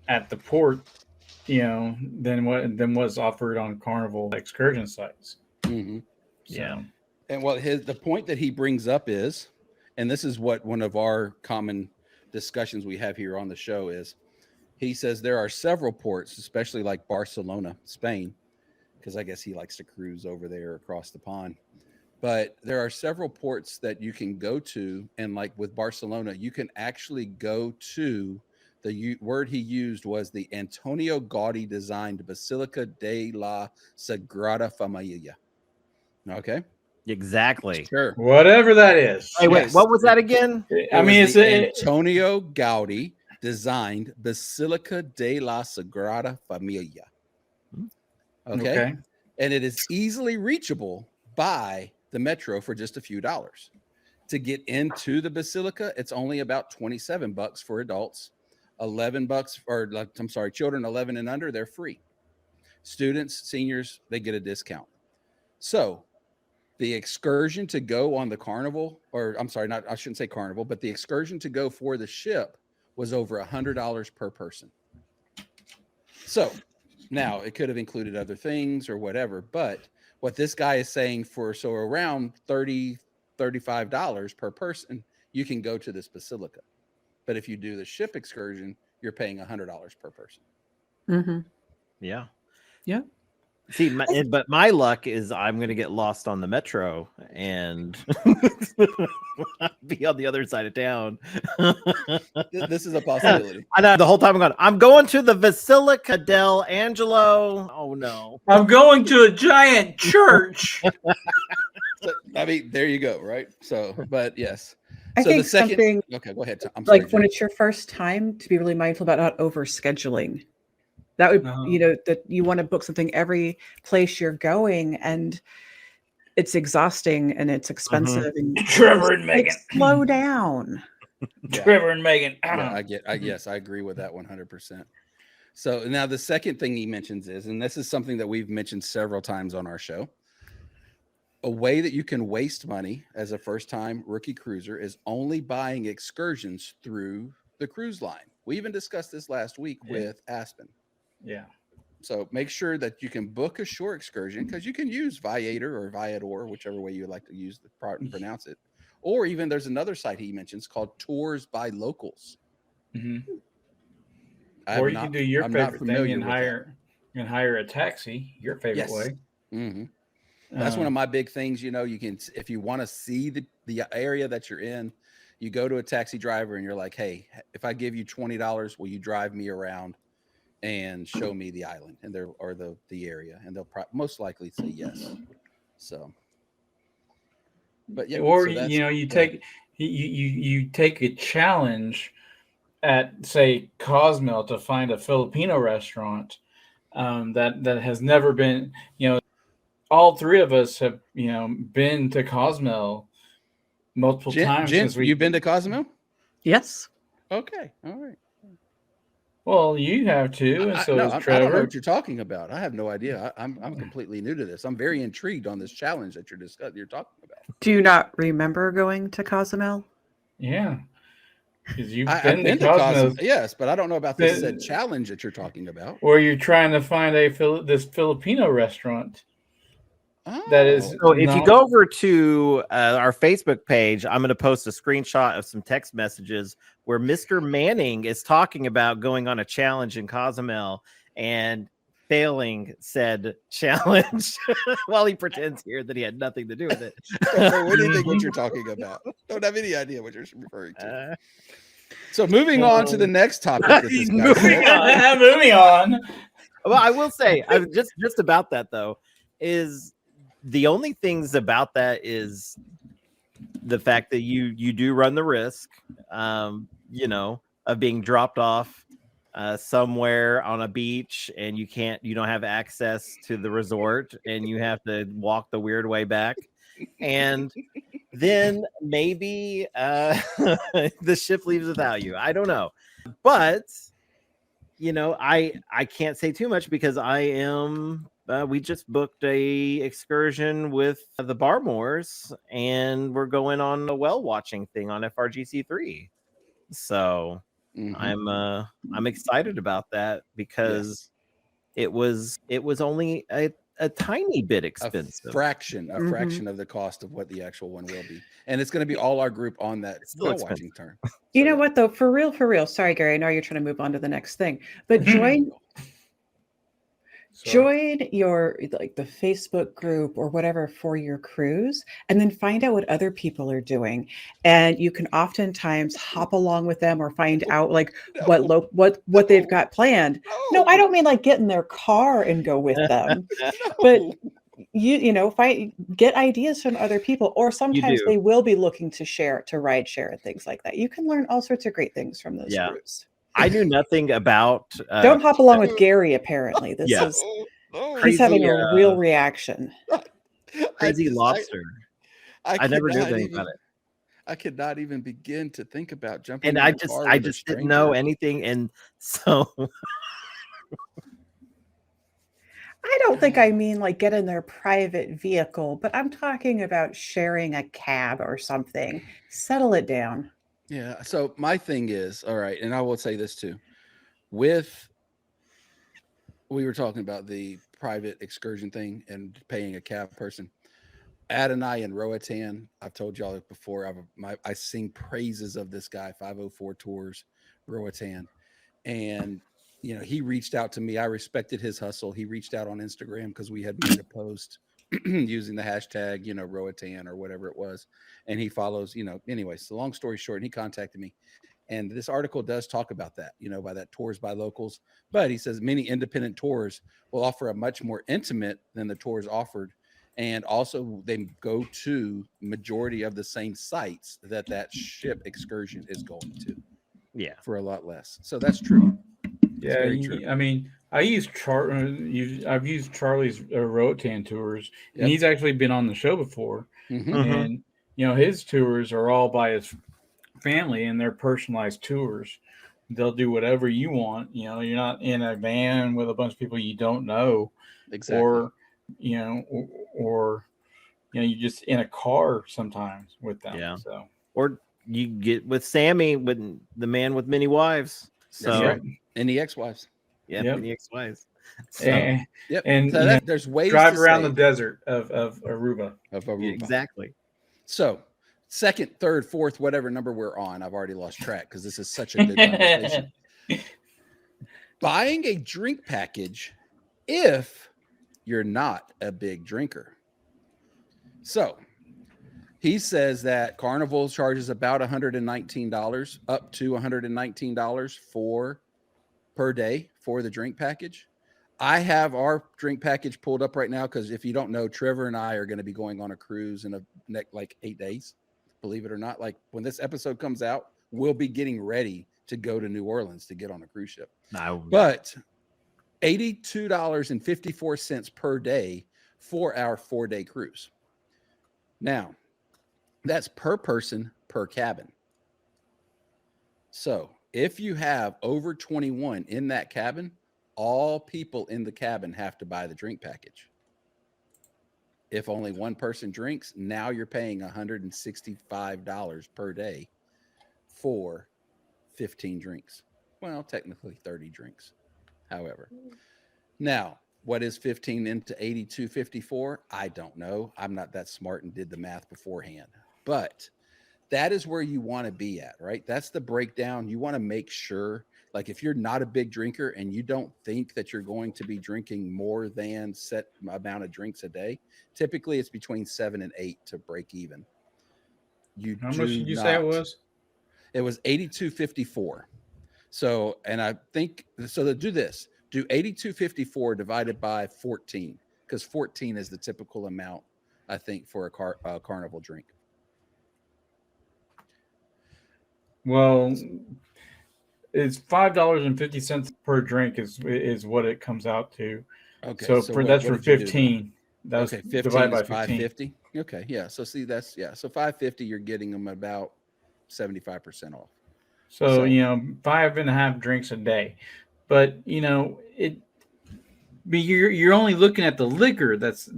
Speaker 3: at the port, than what's offered on Carnival excursion sites.
Speaker 2: Mm-hmm.
Speaker 1: Yeah.
Speaker 2: And the point that he brings up is, and this is what one of our common discussions we have here on the show is, he says there are several ports, especially like Barcelona, Spain, because I guess he likes to cruise over there across the pond. But there are several ports that you can go to. And like with Barcelona, you can actually go to, the word he used was the Antonio Gaudí designed Basilica de la Sagrada Familia. Okay.
Speaker 1: Exactly.
Speaker 2: Sure.
Speaker 3: Whatever that is.
Speaker 1: Hey, wait,
Speaker 2: Yes.
Speaker 1: what was that again?
Speaker 3: I mean,
Speaker 2: was
Speaker 3: it's
Speaker 2: the Antonio Gaudí designed Basilica de la Sagrada Familia. Okay. And it is easily reachable by the metro for just a few dollars. To get into the Basilica, it's only about $27 for adults, $11 or I'm sorry, children 11 and under, they're free. Students, seniors, they get a discount. So the excursion to go on the Carnival, or I'm sorry, I shouldn't say Carnival, but the excursion to go for the ship was over $100 per person. So now it could have included other things or whatever, but what this guy is saying so around $30, $35 per person, you can go to this basilica. But if you do the ship excursion, you're paying $100 per person.
Speaker 4: Mm-hmm.
Speaker 1: Yeah.
Speaker 4: Yeah.
Speaker 1: See, but my luck is I'm going to get lost on the metro and be on the other side of town.
Speaker 2: This is a possibility.
Speaker 1: I know the whole time I'm going to the Basilica del Angelo. Oh no.
Speaker 7: I'm going to a giant church.
Speaker 2: So, I mean, there you go, right? So, but yes.
Speaker 4: I
Speaker 2: So
Speaker 4: think
Speaker 2: the second,
Speaker 4: something
Speaker 2: okay, go ahead. I'm sorry,
Speaker 4: like when
Speaker 2: Jen.
Speaker 4: it's your first time, to be really mindful about not over scheduling. That would, that you want to book something every place you're going, and it's exhausting and it's expensive. And
Speaker 7: Trevor and Megan.
Speaker 4: Slow down.
Speaker 7: Trevor and Megan.
Speaker 2: Yeah, yes, I agree with that 100%. So now the second thing he mentions is, and this is something that we've mentioned several times on our show, a way that you can waste money as a first-time rookie cruiser is only buying excursions through the cruise line. We even discussed this last week with Aspen.
Speaker 3: Yeah.
Speaker 2: So make sure that you can book a shore excursion, because you can use Viator or Viator, whichever way you like to use the pronounce it. Or even there's another site he mentions called Tours by Locals.
Speaker 3: Mm-hmm. Or you can do your favorite thing and hire a taxi, your favorite way.
Speaker 2: Mm-hmm. That's one of my big things. You know, you can, if you want to see the area that you're in, you go to a taxi driver and you're like, hey, if I give you $20, will you drive me around and show me the island and the area? And they'll most likely say yes. So, but yeah,
Speaker 3: or
Speaker 2: so
Speaker 3: you take a challenge at, say, Cozumel to find a Filipino restaurant that has never been, all three of us have, been to Cozumel multiple times.
Speaker 2: Jen, you've been to Cozumel?
Speaker 4: Yes.
Speaker 2: Okay. All right.
Speaker 3: Well, you have too, and so does Trevor.
Speaker 2: I don't know what you're talking about. I have no idea. I'm completely new to this. I'm very intrigued on this challenge that you're talking about.
Speaker 6: Do you not remember going to Cozumel?
Speaker 3: Yeah. Because you've
Speaker 2: I've been to Cozumel. Yes, but I don't know about this said challenge that you're talking about.
Speaker 3: Where you're trying to find this Filipino restaurant. That is.
Speaker 1: So if you go over to our Facebook page, I'm going to post a screenshot of some text messages where Mr. Manning is talking about going on a challenge in Cozumel and failing said challenge while he pretends here that he had nothing to do with it.
Speaker 2: What do you think what you're talking about? Don't have any idea what you're referring to. So moving on to the next topic.
Speaker 3: Moving on.
Speaker 1: Well, I will say, just about that though, is the only things about that is the fact that you do run the risk, of being dropped off somewhere on a beach and you don't have access to the resort and you have to walk the weird way back. And then maybe the ship leaves without you. I don't know. But, I can't say too much because I am... we just booked a excursion with the Barmores, and we're going on a whale watching thing on FRGC3. So I'm excited about that because it was only a tiny bit expensive,
Speaker 2: a fraction of the cost of what the actual one will be, and it's going to be all our group on that whale watching turn.
Speaker 4: You know what though? For real. Sorry, Gary. I know you're trying to move on to the next thing, but join your the Facebook group or whatever for your cruise, and then find out what other people are doing, and you can oftentimes hop along with them or find out what they've got planned. No, I don't mean like get in their car and go with them, but get ideas from other people, or sometimes they will be looking to ride share and things like that. You can learn all sorts of great things from those groups.
Speaker 1: I knew nothing about.
Speaker 4: Don't hop along with Gary. Apparently, he's having a real reaction.
Speaker 1: Crazy lobster. I never knew anything about it.
Speaker 2: I could not even begin to think about jumping.
Speaker 1: And I just didn't know anything, and so.
Speaker 4: I don't think I mean like get in their private vehicle, but I'm talking about sharing a cab or something. Settle it down.
Speaker 2: Yeah. So my thing is, all right, and I will say this too. We were talking about the private excursion thing and paying a cab person. Adonai and Roatan. I've told y'all before. I sing praises of this guy, 504 Tours, Roatan. And, he reached out to me. I respected his hustle. He reached out on Instagram because we had made a post using the hashtag, Roatan or whatever it was. And he follows, anyway, so long story short, he contacted me. And this article does talk about that, by that tours by locals. But he says many independent tours will offer a much more intimate than the tours offered. And also they go to majority of the same sites that ship excursion is going to.
Speaker 1: Yeah.
Speaker 2: For a lot less. So that's true.
Speaker 3: Yeah,
Speaker 2: true.
Speaker 3: I mean, I've used Charlie's Roatan tours, and
Speaker 2: Yep.
Speaker 3: he's actually been on the show before.
Speaker 2: Mm-hmm.
Speaker 3: And his tours are all by his family, and they're personalized tours. They'll do whatever you want. You're not in a van with a bunch of people you don't know,
Speaker 2: Exactly.
Speaker 3: or you're just in a car sometimes with them.
Speaker 1: Yeah.
Speaker 3: So,
Speaker 1: or you get with Sammy, with the man with many wives. So
Speaker 2: That's right. And the ex-wives.
Speaker 1: yeah,
Speaker 3: Yep.
Speaker 1: many ex-wives. So,
Speaker 2: Yep.
Speaker 3: And
Speaker 2: So there's ways
Speaker 3: drive
Speaker 2: to
Speaker 3: around
Speaker 2: save
Speaker 3: the desert of Aruba.
Speaker 2: of Aruba.
Speaker 1: exactly.
Speaker 2: So second, third, fourth, whatever number we're on, I've already lost track because this is such a good conversation. Buying a drink package if you're not a big drinker. So he says that Carnival charges about $119, up to $119 per day for the drink package. I have our drink package pulled up right now because if you don't know, Trevor and I are going to be going on a cruise in like 8 days. Believe it or not, like when this episode comes out, we'll be getting ready to go to New Orleans to get on a cruise ship.
Speaker 1: No,
Speaker 2: But $82.54 per day for our 4-day cruise. Now, that's per person per cabin. So if you have over 21 in that cabin, all people in the cabin have to buy the drink package. If only one person drinks, now you're paying $165 per day for 15 drinks. Well, technically 30 drinks. However, now what is 15 into 82.54? I don't know. I'm not that smart and did the math beforehand, but that is where you want to be at, right? That's the breakdown. You want to make sure, like if you're not a big drinker and you don't think that you're going to be drinking more than set amount of drinks a day, typically it's between 7 and 8 to break even.
Speaker 3: How much did you say it was?
Speaker 2: It was 82.54. So, and I think, so to do this, do 82.54 divided by 14, because 14 is the typical amount, I think, for a Carnival drink.
Speaker 3: Well, it's $5.50 per drink is what it comes out to.
Speaker 2: Okay.
Speaker 3: So, that's for 15.
Speaker 2: That's
Speaker 3: okay,
Speaker 2: 15
Speaker 3: divided by
Speaker 2: is 550. Okay. Yeah. So see, so 550, you're getting them about 75% off.
Speaker 3: So 5.5 drinks a day, but you're only looking at the liquor that's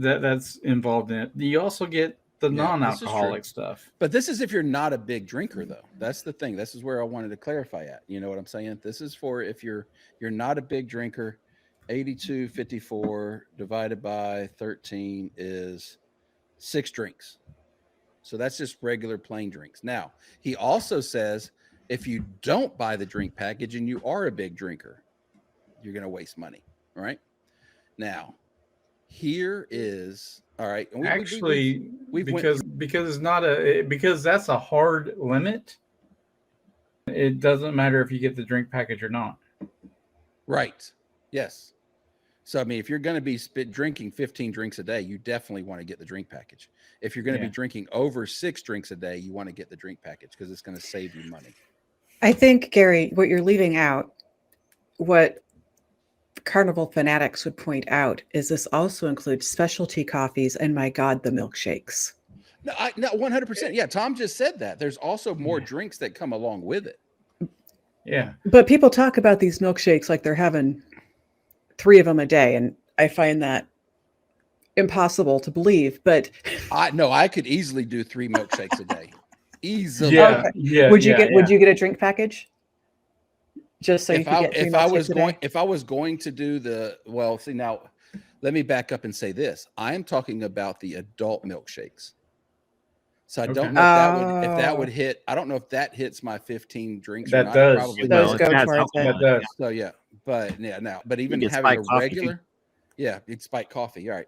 Speaker 3: involved in it. You also get the non-alcoholic stuff.
Speaker 2: But this is if you're not a big drinker, though. That's the thing. This is where I wanted to clarify at. You know what I'm saying? This is for if you're not a big drinker. 82.54 divided by 13 is 6 drinks. So that's just regular plain drinks. Now, he also says if you don't buy the drink package and you are a big drinker, you're going to waste money. All right. Now, here is all right.
Speaker 3: Because it's not because that's a hard limit. It doesn't matter if you get the drink package or not.
Speaker 2: Right. Yes. So, I mean, if you're going to be drinking 15 drinks a day, you definitely want to get the drink package. If you're going to be drinking over 6 drinks a day, you want to get the drink package because it's going to save you money.
Speaker 6: I think, Gary, what you're leaving out, what Carnival fanatics would point out, is this also includes specialty coffees and, my God, the milkshakes.
Speaker 2: No, 100%. Yeah, Tom just said that. There's also more drinks that come along with it.
Speaker 3: Yeah.
Speaker 6: But people talk about these milkshakes like they're having 3 of them a day, and I find that impossible to believe. But
Speaker 2: I could easily do 3 milkshakes a day. Easily.
Speaker 3: Yeah.
Speaker 6: Okay.
Speaker 3: Yeah.
Speaker 6: Would you get a drink package? Just so you could get 3 milkshakes a day?
Speaker 2: If I was going to do now, let me back up and say this. I am talking about the adult milkshakes. So I don't know if that would hit. I don't know if that hits my 15 drinks or
Speaker 3: That
Speaker 2: not.
Speaker 3: does.
Speaker 2: Probably
Speaker 4: Those
Speaker 1: it
Speaker 4: go
Speaker 1: has
Speaker 4: towards
Speaker 1: alcohol
Speaker 4: it.
Speaker 1: in
Speaker 3: That does.
Speaker 2: So yeah, but even
Speaker 1: get
Speaker 2: having a
Speaker 1: spiked coffee.
Speaker 2: regular, you'd spike coffee. All right.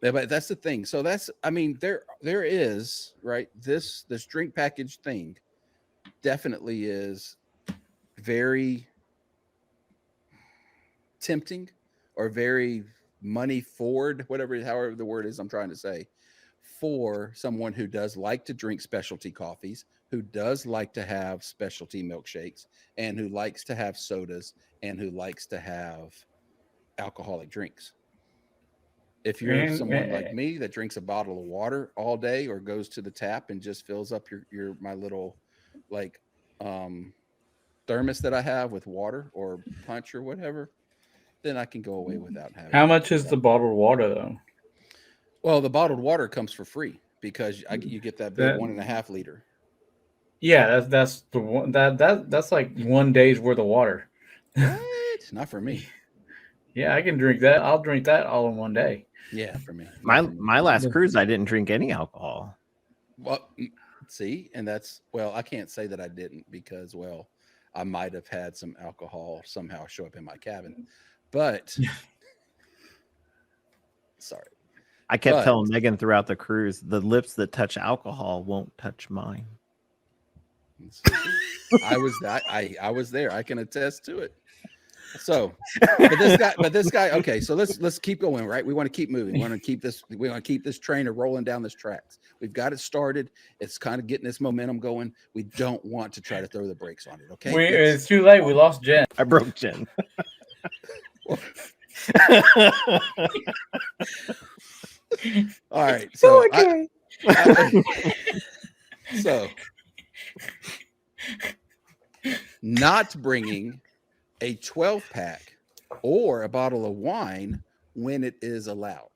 Speaker 2: But that's the thing. So that's, I mean, there is, right. This drink package thing definitely is very tempting or very money forward, however the word is I'm trying to say, for someone who does like to drink specialty coffees, who does like to have specialty milkshakes, and who likes to have sodas, and who likes to have alcoholic drinks. If you're someone like me that drinks a bottle of water all day or goes to the tap and just fills up my little like thermos that I have with water or punch or whatever, then I can go away without having.
Speaker 3: How much is the bottled water though?
Speaker 2: Well, the bottled water comes for free because you get that big 1.5 liter.
Speaker 3: Yeah, that's the one that's like 1 day's worth of water.
Speaker 2: What? Not for me.
Speaker 3: Yeah, I can drink that. I'll drink that all in 1 day.
Speaker 2: Yeah, for me.
Speaker 1: My last cruise, I didn't drink any alcohol.
Speaker 2: Well, see, and that's, well, I can't say that I didn't because, well, I might have had some alcohol somehow show up in my cabin, but sorry.
Speaker 1: I kept telling Megan throughout the cruise, the lips that touch alcohol won't touch mine.
Speaker 2: I was there. I can attest to it. So, but this guy. Okay, so let's keep going. Right, we want to keep moving. We want to keep this train rolling down this tracks. We've got it started. It's kind of getting this momentum going. We don't want to try to throw the brakes on it. Okay,
Speaker 3: it's too late. We lost Jen.
Speaker 1: I broke Jen.
Speaker 2: All right. So,
Speaker 4: okay.
Speaker 2: So not bringing a 12-pack or a bottle of wine when it is allowed.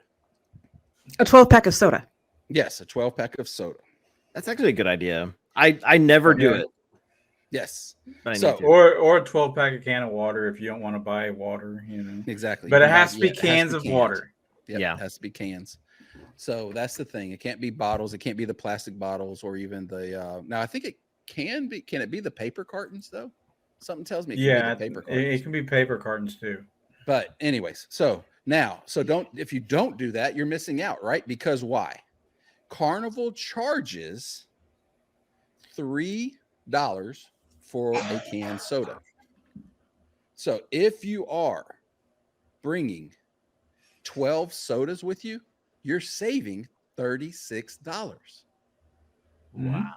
Speaker 6: A 12-pack of soda.
Speaker 2: Yes, a 12-pack of soda.
Speaker 1: That's actually a good idea. I never do it.
Speaker 2: Yes.
Speaker 1: But I
Speaker 2: So-
Speaker 1: need to.
Speaker 3: Or a 12-pack of can of water if you don't want to buy water,
Speaker 2: Exactly.
Speaker 3: But it
Speaker 2: You
Speaker 3: has
Speaker 2: buy-
Speaker 3: to be
Speaker 2: yeah, it has
Speaker 3: cans
Speaker 2: to
Speaker 3: of
Speaker 2: be
Speaker 3: water.
Speaker 2: Yep,
Speaker 1: Yeah.
Speaker 2: It has to be cans. So that's the thing. It can't be bottles. It can't be the plastic bottles or even the now I think it can it be the paper cartons though? Something tells me it can be the paper cartons.
Speaker 3: It can be paper cartons too.
Speaker 2: But anyways, if you don't do that, you're missing out, right? Because why? Carnival charges $3 for a canned soda. So if you are bringing 12 sodas with you, you're saving $36.
Speaker 1: Wow.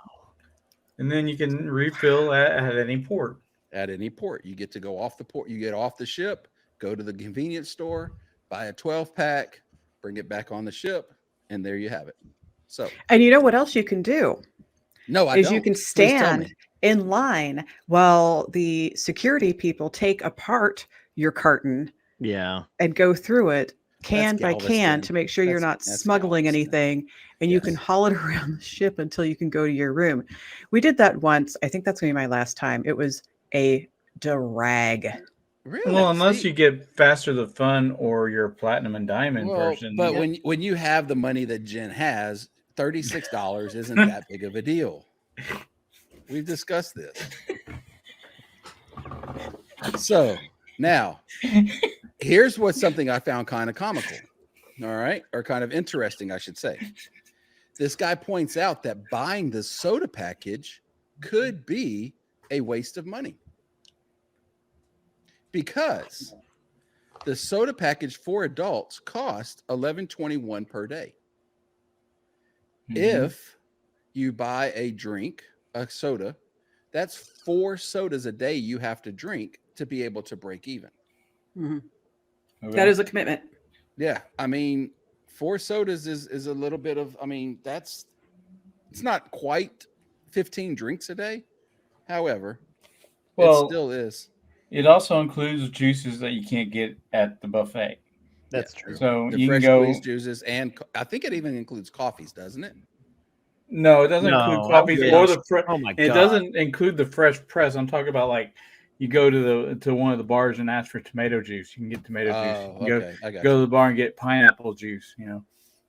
Speaker 3: And then you can refill at any port.
Speaker 2: At any port. You get to go off the port. You get off the ship, go to the convenience store, buy a 12-pack, bring it back on the ship, and there you have it. So,
Speaker 6: And you know what else you can do?
Speaker 2: no, I
Speaker 6: Is
Speaker 2: don't.
Speaker 6: you can
Speaker 2: Please tell
Speaker 6: stand
Speaker 2: me.
Speaker 6: in line while the security people take apart your carton
Speaker 1: Yeah.
Speaker 6: and go through it can by can
Speaker 2: Galveston.
Speaker 6: to make sure you're not
Speaker 2: That's
Speaker 6: smuggling
Speaker 2: Galveston.
Speaker 6: anything, and you can
Speaker 2: Yes.
Speaker 6: haul it around the ship until you can go to your room. We did that once. I think that's going to be my last time. It was a drag.
Speaker 2: Really?
Speaker 3: Well, unless
Speaker 2: See?
Speaker 3: you get Faster the Fun or your Platinum and Diamond version.
Speaker 2: But when you have the money that Jen has, $36 isn't that big of a deal. We've discussed this. So now, here's what's something I found kind of comical. All right, or kind of interesting, I should say. This guy points out that buying the soda package could be a waste of money because the soda package for adults cost $11.21 per day. If you buy a soda, that's 4 sodas a day you have to drink to be able to break even.
Speaker 3: Okay.
Speaker 6: That is a commitment.
Speaker 2: Yeah, I mean, 4 sodas is a little bit of, it's not quite 15 drinks a day. However,
Speaker 3: Well,
Speaker 2: it still is.
Speaker 3: it also includes juices that you can't get at the buffet.
Speaker 1: That's true.
Speaker 3: So
Speaker 2: The
Speaker 3: you can
Speaker 2: fresh
Speaker 3: go.
Speaker 2: squeezed juices, and I think it even includes coffees, doesn't it?
Speaker 3: No, it doesn't
Speaker 1: No,
Speaker 3: include
Speaker 1: I
Speaker 3: coffees
Speaker 1: wish.
Speaker 3: or the.
Speaker 1: Oh my
Speaker 3: It
Speaker 1: God.
Speaker 3: doesn't include the fresh press. I'm talking about like you go to one of the bars and ask for tomato juice. You can get tomato juice. You
Speaker 2: Okay, I got
Speaker 3: go
Speaker 2: you.
Speaker 3: to the bar and get pineapple juice. You know,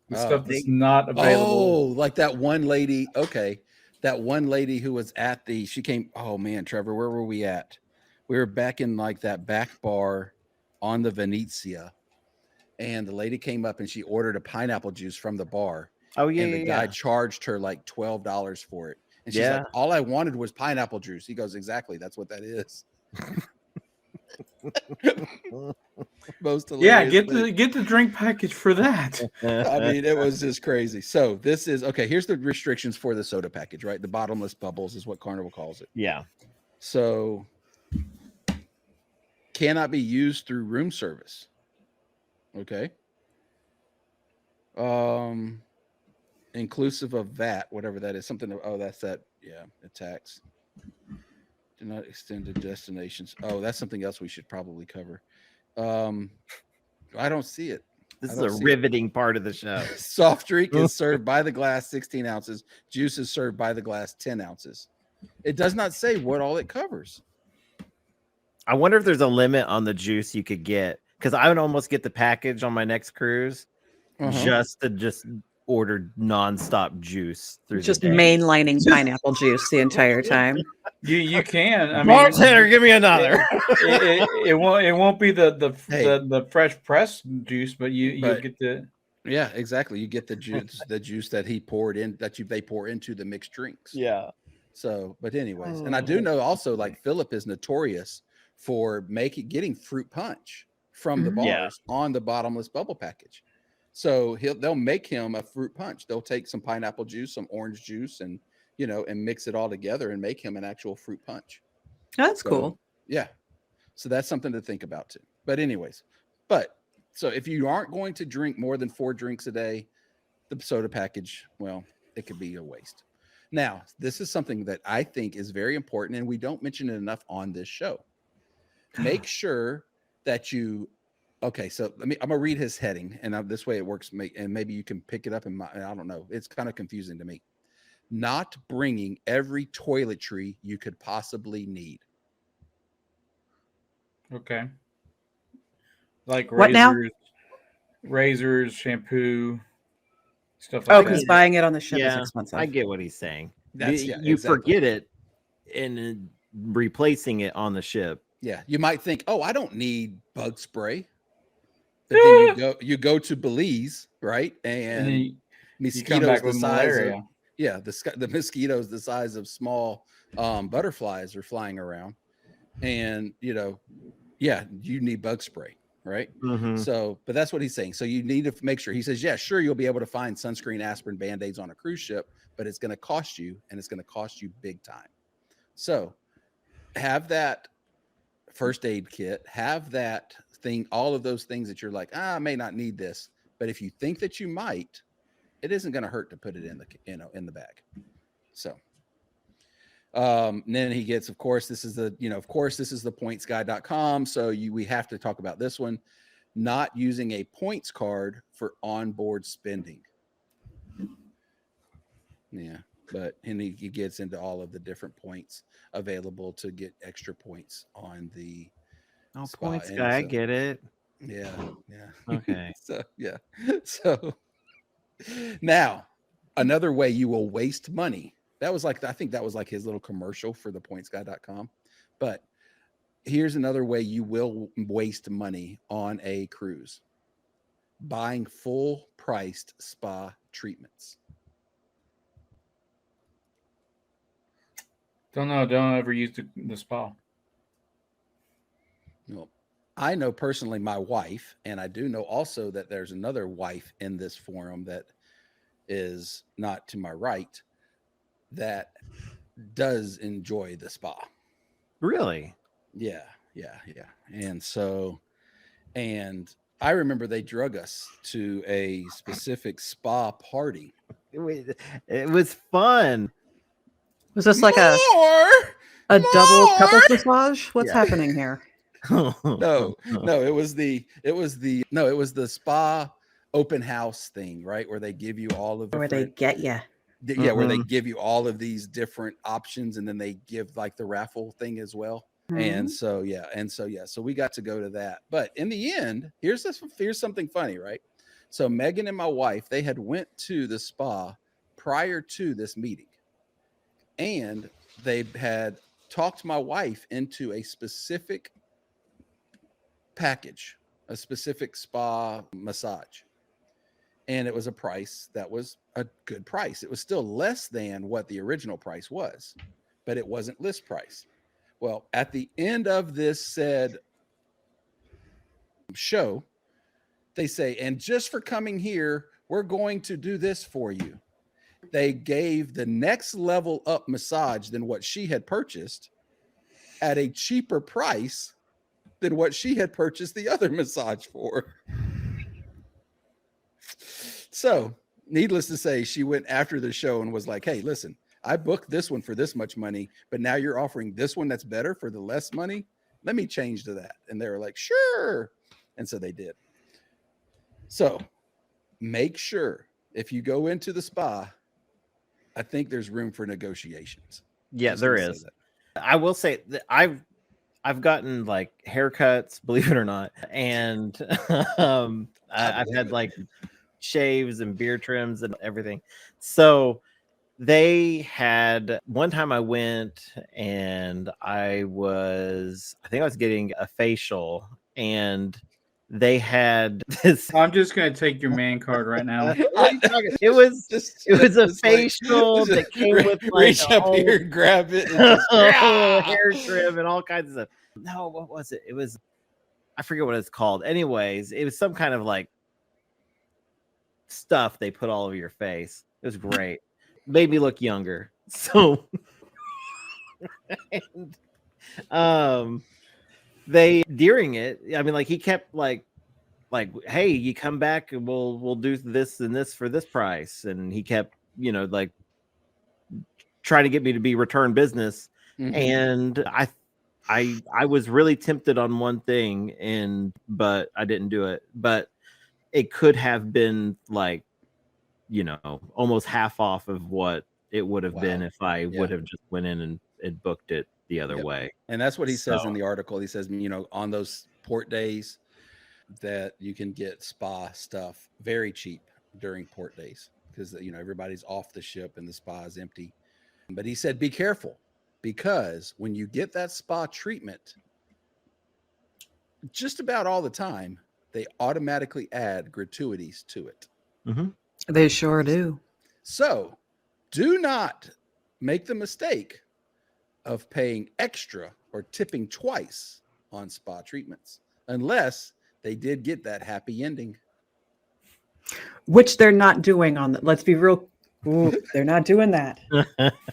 Speaker 3: the stuff that's not available.
Speaker 2: Oh, like that one lady. Okay, that one lady who was at the. She came. Oh man, Trevor, where were we at? We were back in like that back bar on the Venezia, and the lady came up and she ordered a pineapple juice from the bar.
Speaker 1: Oh yeah,
Speaker 2: and the guy charged her like $12 for it. And she's like, all I wanted was pineapple juice. He goes, exactly. That's what that is. Most hilarious thing.
Speaker 3: Get the drink package for that.
Speaker 2: I mean, it was just crazy. So this is okay. Here's the restrictions for the soda package, right? The bottomless bubbles is what Carnival calls it.
Speaker 1: Yeah.
Speaker 2: So cannot be used through room service. Okay. Inclusive of VAT, whatever that is, something. Oh, that's that. Yeah, the tax. Do not extend to destinations. Oh, that's something else we should probably cover. I don't see it.
Speaker 1: This is a riveting part of the show.
Speaker 2: Soft drink is served by the glass 16 ounces. Juice is served by the glass 10 ounces. It does not say what all it covers.
Speaker 1: I wonder if there's a limit on the juice you could get, because I would almost get the package on my next cruise just to order nonstop juice through
Speaker 6: just mainlining pineapple juice the entire time.
Speaker 3: You can. I mean,
Speaker 1: bartender, give me another.
Speaker 3: It won't be the fresh pressed juice, but you get the
Speaker 2: yeah, exactly. You get the juice that he poured in they pour into the mixed drinks.
Speaker 1: Yeah.
Speaker 2: So, but anyways, and I do know also like Philip is notorious for getting fruit punch from the bars on the bottomless bubble package. So they'll make him a fruit punch. They'll take some pineapple juice, some orange juice, and and mix it all together and make him an actual fruit punch.
Speaker 6: That's cool.
Speaker 2: Yeah. So that's something to think about too. But anyways, so if you aren't going to drink more than 4 drinks a day, the soda package, well, it could be a waste. Now, this is something that I think is very important, and we don't mention it enough on this show. Make sure that you. Okay, so I'm gonna read his heading, and this way it works. And maybe you can pick it up. I don't know. It's kind of confusing to me. Not bringing every toiletry you could possibly need.
Speaker 3: Okay. Like
Speaker 6: what
Speaker 3: razors, shampoo, stuff like
Speaker 6: that.
Speaker 3: that.
Speaker 6: Oh, because buying it on the ship is expensive.
Speaker 1: I get what he's saying. You
Speaker 2: exactly.
Speaker 1: forget it and replacing it on the ship.
Speaker 2: Yeah, you might think, oh, I don't need bug spray. But then you go to Belize, right? And mosquitoes the size of the mosquitoes the size of small butterflies are flying around, and you need bug spray, right? So, but that's what he's saying. So you need to make sure. He says, yeah, sure, you'll be able to find sunscreen, aspirin, Band-Aids on a cruise ship, but it's going to cost you, and it's going to cost you big time. So have that first aid kit, have that thing, all of those things that you're like, I may not need this, but if you think that you might, it isn't going to hurt to put it in the bag. So and then he gets, of course, this is the pointsguy.com. So we have to talk about this one, not using a points card for onboard spending. Yeah. But he gets into all of the different points available to get extra points on the
Speaker 1: points guy. I get it.
Speaker 2: Yeah.
Speaker 1: Okay.
Speaker 2: So now another way you will waste money. I think that was like his little commercial for the pointsguy.com. But here's another way you will waste money on a cruise: buying full priced spa treatments.
Speaker 3: Don't ever use the spa.
Speaker 2: Well, I know personally my wife, and I do know also that there's another wife in this forum that is not to my right that does enjoy the spa.
Speaker 1: Really?
Speaker 2: Yeah. And I remember they drug us to a specific spa party.
Speaker 1: It was fun.
Speaker 6: Was this like a double couples massage? What's happening here?
Speaker 2: No, it was the spa open house thing, right? Where they give you all of
Speaker 6: where they get you.
Speaker 2: Yeah, where they give you all of these different options, and then they give like the raffle thing as well. And so we got to go to that. But in the end, here's something funny, right? So Megan and my wife, they had went to the spa prior to this meeting, and they had talked my wife into a specific package, a specific spa massage. And it was a price that was a good price. It was still less than what the original price was, but it wasn't list price. Well, at the end of this said show, they say, and just for coming here, we're going to do this for you. They gave the next level up massage than what she had purchased at a cheaper price than what she had purchased the other massage for. So, needless to say, she went after the show and was like, hey, listen, I booked this one for this much money, but now you're offering this one that's better for the less money. Let me change to that. And they were like, sure. And so they did. So make sure if you go into the spa, I think there's room for negotiations.
Speaker 1: Yeah, there is. I will say that I've gotten like haircuts, believe it or not. And I've had like shaves and beard trims and everything. So they had one time I went and I think I was getting a facial, and they had this.
Speaker 3: I'm just gonna take your man card right now.
Speaker 1: It was a facial that came with like
Speaker 2: reach up here and grab it and just,
Speaker 1: hair trim and all kinds of stuff. No, what was it? It was, I forget what it's called. Anyways, it was some kind of like stuff they put all over your face. It was great. Made me look younger. So and, they during it, I mean, like he kept like, hey, you come back and we'll do this and this for this price. And he kept, like trying to get me to be return business. Mm-hmm. And I was really tempted on one thing, but I didn't do it. But it could have been like, almost half off of what it would have been if I would have just went in and booked it the other way.
Speaker 2: And that's what he says in the article. He says, on those port days that you can get spa stuff very cheap during port days because, everybody's off the ship and the spa is empty. But he said, be careful, because when you get that spa treatment, just about all the time, they automatically add gratuities to it.
Speaker 1: Mm-hmm.
Speaker 6: They sure do.
Speaker 2: So do not make the mistake of paying extra or tipping twice on spa treatments, unless they did get that happy ending.
Speaker 6: Which they're not doing on the, let's be real. Ooh, they're not doing that.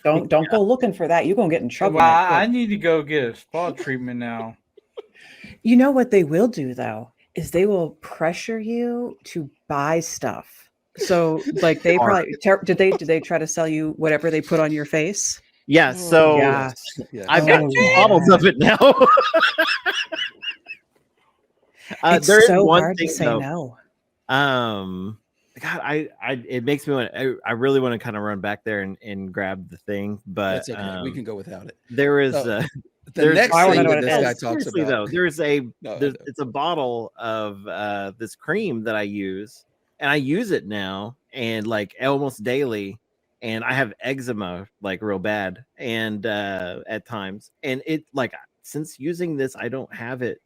Speaker 6: Don't go looking for that. You're going to get in trouble.
Speaker 3: Well, I need to go get a spa treatment now.
Speaker 6: You know what they will do, though, is they will pressure you to buy stuff. So, like, they probably did they try to sell you whatever they put on your face?
Speaker 1: Yeah. So I've got bottles of it now.
Speaker 6: It's
Speaker 1: there is
Speaker 6: so
Speaker 1: one
Speaker 6: hard
Speaker 1: thing,
Speaker 6: to say
Speaker 1: though.
Speaker 6: no.
Speaker 1: God, it makes me want. I really want to kind of run back there and grab the thing, but
Speaker 2: that's okay. We can go without it.
Speaker 1: There is
Speaker 2: the
Speaker 1: there's
Speaker 2: next thing that this guy talks about.
Speaker 1: Though, it's a bottle of this cream that I use, and I use it now and like almost daily, and I have eczema like real bad and at times, and it like since using this, I don't have it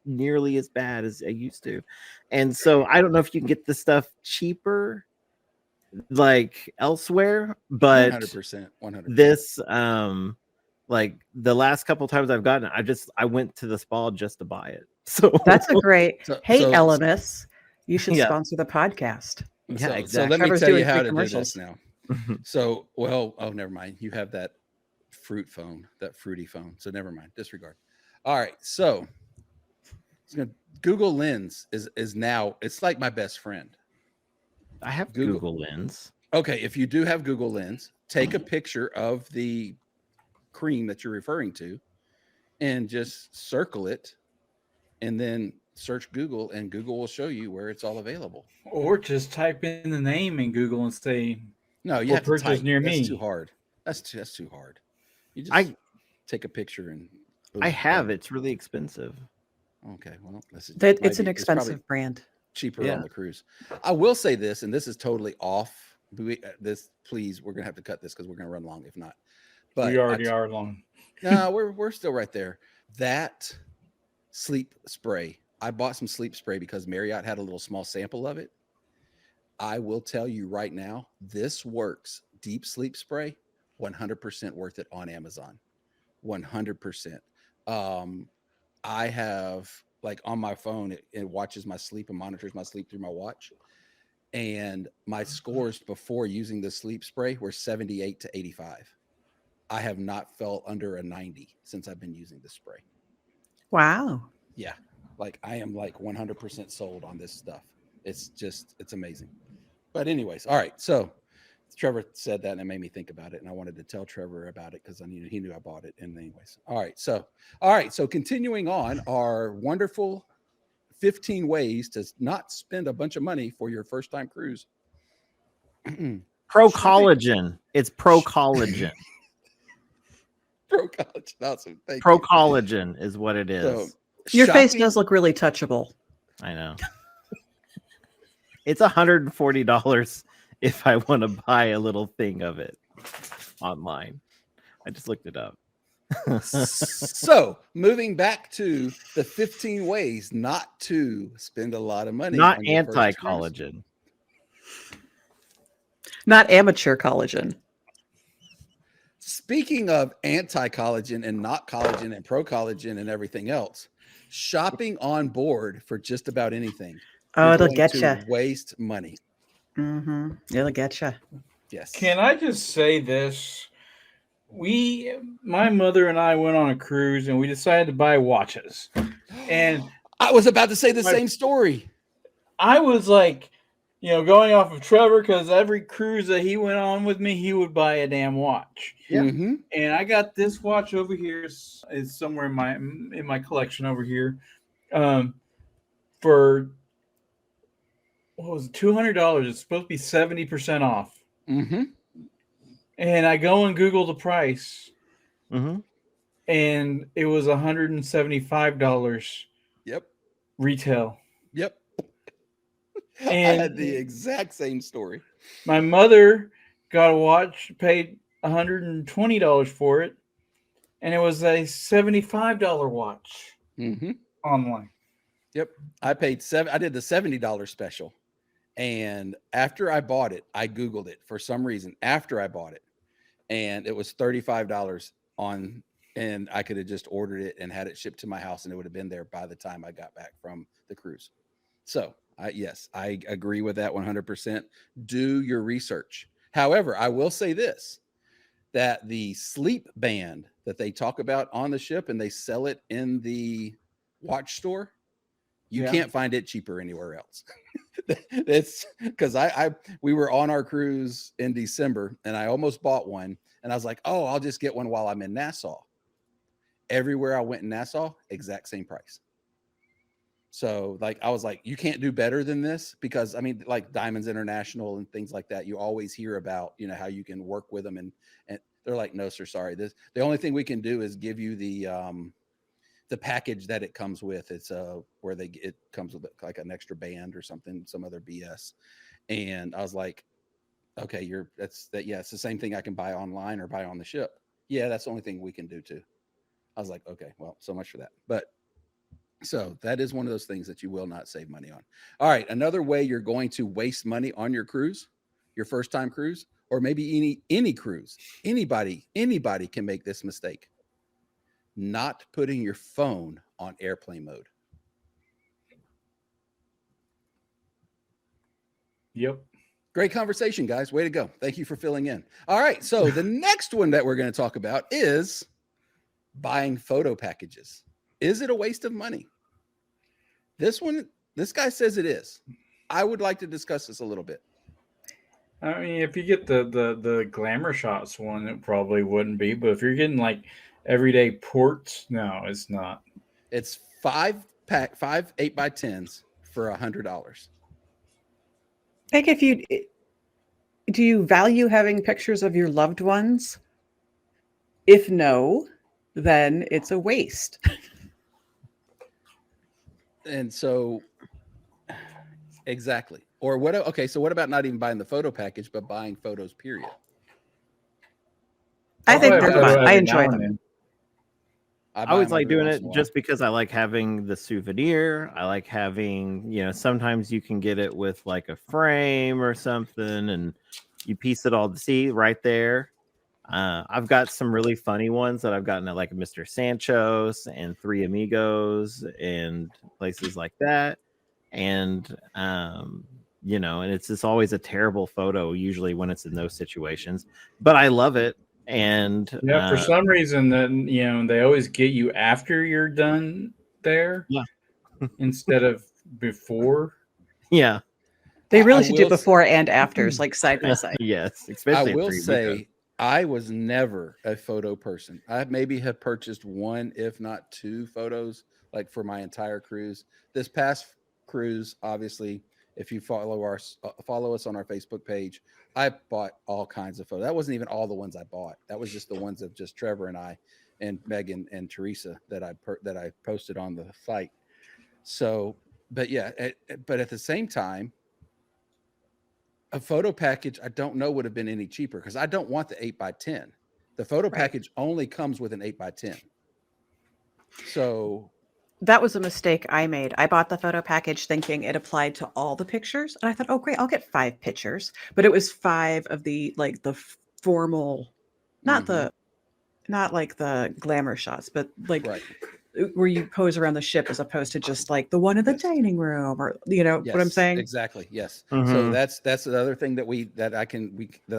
Speaker 1: nearly as bad as I used to. And so I don't know if you can get this stuff cheaper like elsewhere, but
Speaker 2: 100%.
Speaker 1: This like the last couple times I've gotten it, I went to the spa just to buy it. So
Speaker 6: that's a great Elemis, you should sponsor the podcast.
Speaker 1: Yeah, exactly.
Speaker 2: So let me tell you how to do this now. So, never mind. You have that fruity phone. So never mind. Disregard. All right. So Google Lens is now, it's like my best friend.
Speaker 1: I have Google Lens.
Speaker 2: Okay. If you do have Google Lens, take a picture of the cream that you're referring to and just circle it and then search Google, and Google will show you where it's all available.
Speaker 3: Or just type in the name in Google and say,
Speaker 2: no, you have to type.
Speaker 3: Near me.
Speaker 2: That's too hard. That's too hard. You just take a picture and
Speaker 1: I have. It's really expensive.
Speaker 2: Okay, well, this is
Speaker 6: That it's an
Speaker 2: probably
Speaker 6: expensive brand.
Speaker 2: cheaper
Speaker 1: Yeah.
Speaker 2: on the cruise. I will say this, and this is totally off. This, please, we're gonna have to cut this because we're gonna run long if not. But
Speaker 3: We already are long.
Speaker 2: no, we're still right there. That sleep spray. I bought some sleep spray because Marriott had a little small sample of it. I will tell you right now, this works. Deep sleep spray, 100% worth it on Amazon. 100%. I have, like, on my phone, it watches my sleep and monitors my sleep through my watch. And my scores before using the sleep spray were 78 to 85. I have not felt under a 90 since I've been using the spray.
Speaker 6: Wow.
Speaker 2: Yeah. Like, I am like 100% sold on this stuff. It's amazing. But anyways, all right. So Trevor said that and it made me think about it. And I wanted to tell Trevor about it because he knew I bought it. And anyways, all right. So continuing on, our wonderful 15 ways to not spend a bunch of money for your first time cruise.
Speaker 1: Pro collagen. It's pro collagen.
Speaker 2: Pro collagen. Awesome. Thank
Speaker 1: Pro
Speaker 2: you.
Speaker 1: collagen is what it is.
Speaker 2: So,
Speaker 6: Your face
Speaker 2: shopping-
Speaker 6: does look really touchable.
Speaker 1: I know. It's $140 if I want to buy a little thing of it online. I just looked it up.
Speaker 2: So moving back to the 15 ways not to spend a lot of money.
Speaker 1: Not
Speaker 2: on your first cruise.
Speaker 1: anti-collagen.
Speaker 6: Not amateur collagen.
Speaker 2: Speaking of anti-collagen and not collagen and pro collagen and everything else, shopping on board for just about anything.
Speaker 6: Oh,
Speaker 2: you're
Speaker 6: it'll
Speaker 2: going
Speaker 6: get
Speaker 2: to
Speaker 6: you.
Speaker 2: waste money.
Speaker 6: Mm-hmm. It'll get you.
Speaker 2: Yes.
Speaker 3: Can I just say this? My mother and I went on a cruise and we decided to buy watches. And
Speaker 2: I was about to say the
Speaker 3: My-
Speaker 2: same story.
Speaker 3: I was like, going off of Trevor, because every cruise that he went on with me, he would buy a damn watch.
Speaker 1: Yeah.
Speaker 2: Mhm.
Speaker 3: And I got this watch over here. It's somewhere in my collection over here. For what was it, $200? It's supposed to be 70% off.
Speaker 2: Mhm.
Speaker 3: And I go and Google the price,
Speaker 1: Mm-hmm.
Speaker 3: and it was $175
Speaker 2: Yep.
Speaker 3: retail.
Speaker 2: Yep. I
Speaker 3: And
Speaker 2: had the exact same story.
Speaker 3: my mother got a watch, paid $120 for it, and it was a $75 watch
Speaker 2: Mm-hmm.
Speaker 3: online.
Speaker 2: Yep. I paid I did the $70 special. And after I bought it, I Googled it for some reason after I bought it. And it was $35 on, and I could have just ordered it and had it shipped to my house and it would have been there by the time I got back from the cruise. So yes, I agree with that 100%. Do your research. However, I will say this, that the sleep band that they talk about on the ship and they sell it in the watch store, you
Speaker 3: Yeah.
Speaker 2: can't find it cheaper anywhere else. It's because we were on our cruise in December and I almost bought one and I was like, oh, I'll just get one while I'm in Nassau. Everywhere I went in Nassau, exact same price. So like, I was like, you can't do better than this, because I mean, like Diamonds International and things like that, you always hear about, how you can work with them and they're like, no, sir, sorry. The only thing we can do is give you the package that it comes with. It's where it comes with like an extra band or something, some other BS. And I was like, okay, it's the same thing I can buy online or buy on the ship. Yeah, that's the only thing we can do too. I was like, okay, well, so much for that. But so that is one of those things that you will not save money on. All right, another way you're going to waste money on your cruise, your first time cruise, or maybe any cruise. Anybody can make this mistake. Not putting your phone on airplane mode.
Speaker 3: Yep.
Speaker 2: Great conversation, guys. Way to go. Thank you for filling in. All right. So the next one that we're going to talk about is buying photo packages. Is it a waste of money? This guy says it is. I would like to discuss this a little bit.
Speaker 3: I mean, if you get the glamour shots one, it probably wouldn't be. But if you're getting like everyday ports, no, it's not.
Speaker 2: It's 5 8x10s for $100.
Speaker 6: Like, do you value having pictures of your loved ones? If no, then it's a waste.
Speaker 2: And so, exactly. Or what? Okay, so what about not even buying the photo package, but buying photos? Period.
Speaker 6: I think they're
Speaker 3: Photo
Speaker 6: fun. I
Speaker 3: every
Speaker 6: enjoy
Speaker 3: now and
Speaker 6: them.
Speaker 3: then.
Speaker 1: I
Speaker 2: buy
Speaker 1: always
Speaker 2: them
Speaker 1: like
Speaker 2: every
Speaker 1: doing
Speaker 2: once
Speaker 1: it
Speaker 2: in a while.
Speaker 1: just because I like having the souvenir. I like having, sometimes you can get it with like a frame or something and you piece it all to see right there. I've got some really funny ones that I've gotten at like Mr. Sancho's and Three Amigos and places like that. And, and it's just always a terrible photo, usually when it's in those situations, but I love it. And
Speaker 3: Yeah, for some reason, then they always get you after you're done there,
Speaker 1: Yeah.
Speaker 3: instead of before.
Speaker 1: yeah,
Speaker 6: They
Speaker 2: I
Speaker 6: really should do
Speaker 2: will s-
Speaker 6: before and afters, like side by side.
Speaker 1: yes,
Speaker 2: I
Speaker 1: especially at
Speaker 2: will
Speaker 1: Three Amigos.
Speaker 2: say I was never a photo person. I maybe have purchased one, if not two photos, like for my entire cruise. This past cruise, obviously, if you follow us on our Facebook page, I bought all kinds of photos. That wasn't even all the ones I bought. That was just the ones of just Trevor and I, and Megan and Teresa that I posted on the site. So, but yeah, but at the same time, a photo package I don't know would have been any cheaper because I don't want the 8x10. The photo package only comes with an 8x10. So
Speaker 6: That was a mistake I made. I bought the photo package thinking it applied to all the pictures. And I thought, oh, great, I'll get 5 pictures. But it was 5 of the formal, not like the glamour shots, but like
Speaker 2: right.
Speaker 6: where you pose around the ship as opposed to just like the one in the dining room or what I'm
Speaker 2: Yes,
Speaker 6: saying?
Speaker 2: exactly. Yes.
Speaker 1: Mhm.
Speaker 2: So that's the other thing that I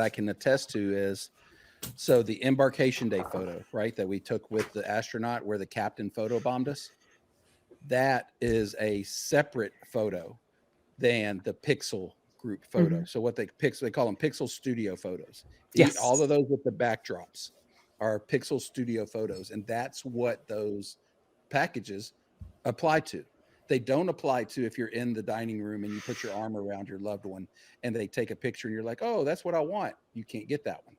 Speaker 2: can attest to is so the embarkation day photo, right, that we took with the astronaut where the captain photobombed us. That is a separate photo than the pixel group photo. So what they call them pixel studio photos.
Speaker 6: Yes.
Speaker 2: All of those with the backdrops are pixel studio photos, and that's what those packages apply to. They don't apply to if you're in the dining room and you put your arm around your loved one and they take a picture and you're like, oh, that's what I want. You can't get that one.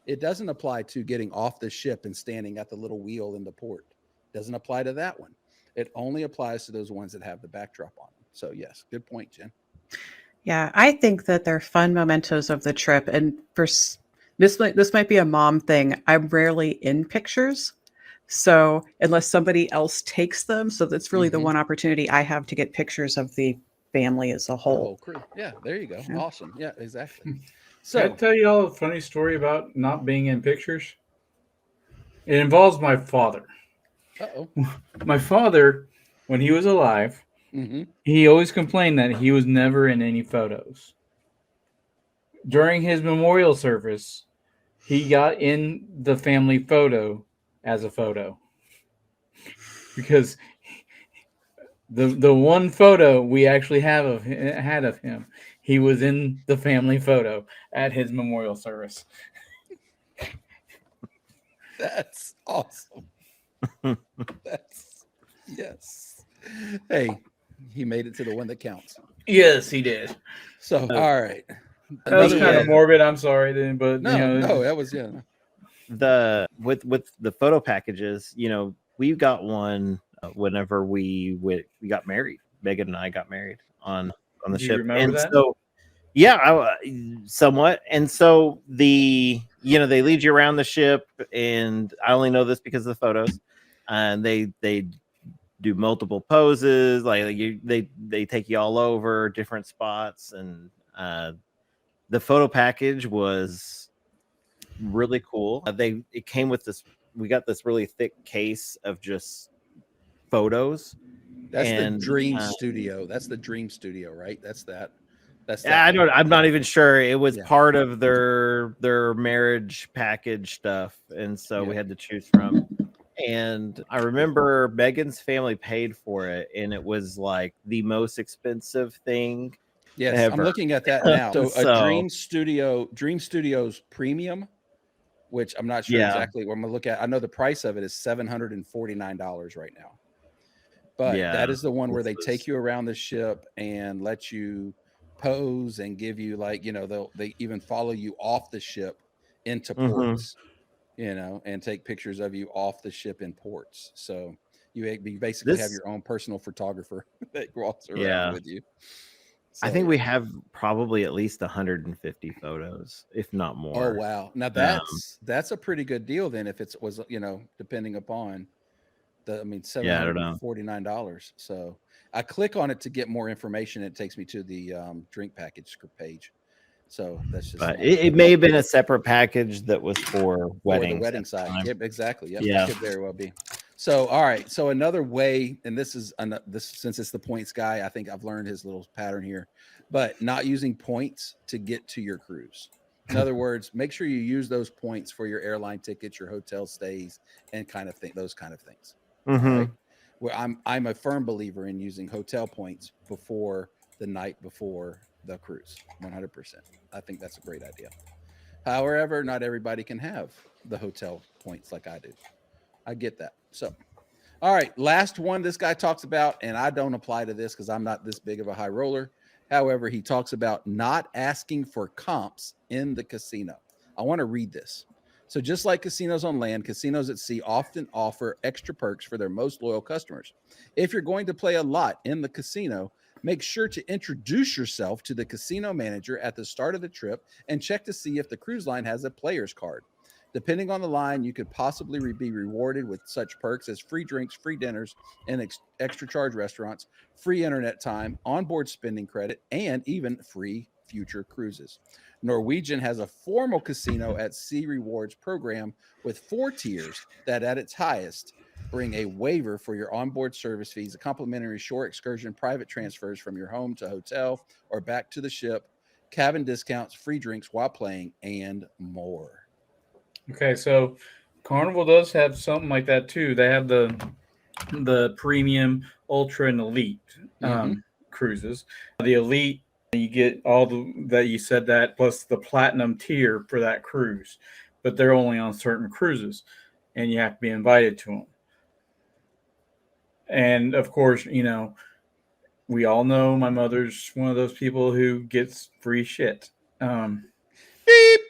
Speaker 2: It doesn't apply to getting off the ship and standing at the little wheel in the port. Doesn't apply to that one. It only applies to those ones that have the backdrop on them. So yes, good point, Jen.
Speaker 6: Yeah, I think that they're fun mementos of the trip. And this might be a mom thing. I'm rarely in pictures. So unless somebody else takes them, so that's really the one opportunity I have to get pictures of the family as a
Speaker 2: The
Speaker 6: whole.
Speaker 2: whole crew. Yeah, there you go.
Speaker 6: Yeah.
Speaker 2: Awesome. Yeah, exactly.
Speaker 3: Can I
Speaker 2: So
Speaker 3: tell you all a funny story about not being in pictures? It involves my father. My father, when he was alive, he always complained that he was never in any photos. During his memorial service, he got in the family photo as a photo because the one photo we actually had of him, he was in the family photo at his memorial service.
Speaker 2: That's awesome. Yes. Hey, he made it to the one that counts.
Speaker 7: Yes, he did.
Speaker 2: So all right.
Speaker 3: That was
Speaker 2: Another
Speaker 3: kind of
Speaker 2: way-
Speaker 3: morbid. I'm sorry, then, but
Speaker 2: No, that was
Speaker 1: with the photo packages, we got one whenever we got married. Megan and I got married on the
Speaker 3: Do you
Speaker 1: ship,
Speaker 3: remember
Speaker 1: and
Speaker 3: that?
Speaker 1: so yeah, somewhat. And so they lead you around the ship, and I only know this because of the photos, and they do multiple poses, they take you all over different spots, and the photo package was really cool. It came with this. We got this really thick case of just photos.
Speaker 2: That's
Speaker 1: and
Speaker 2: the Dream Studio. That's the Dream Studio, right? That's that.
Speaker 1: I'm not even sure. It was
Speaker 2: Yeah.
Speaker 1: part of their marriage package stuff, and so we
Speaker 2: Yeah.
Speaker 1: had to choose from. And I remember Megan's family paid for it, and it was like the most expensive thing.
Speaker 2: Yes,
Speaker 1: ever.
Speaker 2: I'm looking at that now. So
Speaker 1: So-
Speaker 2: a Dream Studios Premium, which I'm not sure exactly what I'm gonna look at. I know the price of it is $749 right now. But that is the one where they take you around the ship and let you pose and give you they even follow you off the ship into ports. and take pictures of you off the ship in ports. So you basically have
Speaker 1: This-
Speaker 2: your own personal photographer that walks around
Speaker 1: Yeah.
Speaker 2: with you.
Speaker 1: I
Speaker 2: So,
Speaker 1: think
Speaker 2: yeah.
Speaker 1: we have probably at least 150 photos, if not more.
Speaker 2: Oh wow! Now that's a pretty good deal then. If it was depending upon I mean
Speaker 1: Yeah, I don't know.
Speaker 2: $749. So I click on it to get more information. It takes me to the drink package page. So that's just
Speaker 1: But
Speaker 2: not-
Speaker 1: it may have been a separate package that was for
Speaker 2: for
Speaker 1: weddings.
Speaker 2: the wedding
Speaker 1: at the
Speaker 2: side.
Speaker 1: time.
Speaker 2: Yep, exactly. Yep,
Speaker 1: Yeah.
Speaker 2: that could very well be. So all right. So another way, and this since it's the points guy, I think I've learned his little pattern here, but not using points to get to your cruise. In other words, make sure you use those points for your airline tickets, your hotel stays, and those kind of things.
Speaker 1: Mhm.
Speaker 2: All right. Well, I'm a firm believer in using hotel points before the night before the cruise. 100%. I think that's a great idea. However, not everybody can have the hotel points like I do. I get that. So, all right, last one this guy talks about, and I don't apply to this because I'm not this big of a high roller. However, he talks about not asking for comps in the casino. I want to read this. So just like casinos on land, casinos at sea often offer extra perks for their most loyal customers. If you're going to play a lot in the casino, make sure to introduce yourself to the casino manager at the start of the trip and check to see if the cruise line has a player's card. Depending on the line, you could possibly be rewarded with such perks as free drinks, free dinners, and extra charge restaurants, free internet time, onboard spending credit, and even free future cruises. Norwegian has a formal casino at sea rewards program with 4 tiers that at its highest bring a waiver for your onboard service fees, a complimentary shore excursion, private transfers from your home to hotel or back to the ship, cabin discounts, free drinks while playing, and more.
Speaker 3: Okay, so Carnival does have something like that too. They have the premium, ultra, and elite cruises. The elite, you get all that you said that plus the platinum tier for that cruise, but they're only on certain cruises, and you have to be invited to them. And of course, we all know my mother's one of those people who gets free shit.
Speaker 2: Beep.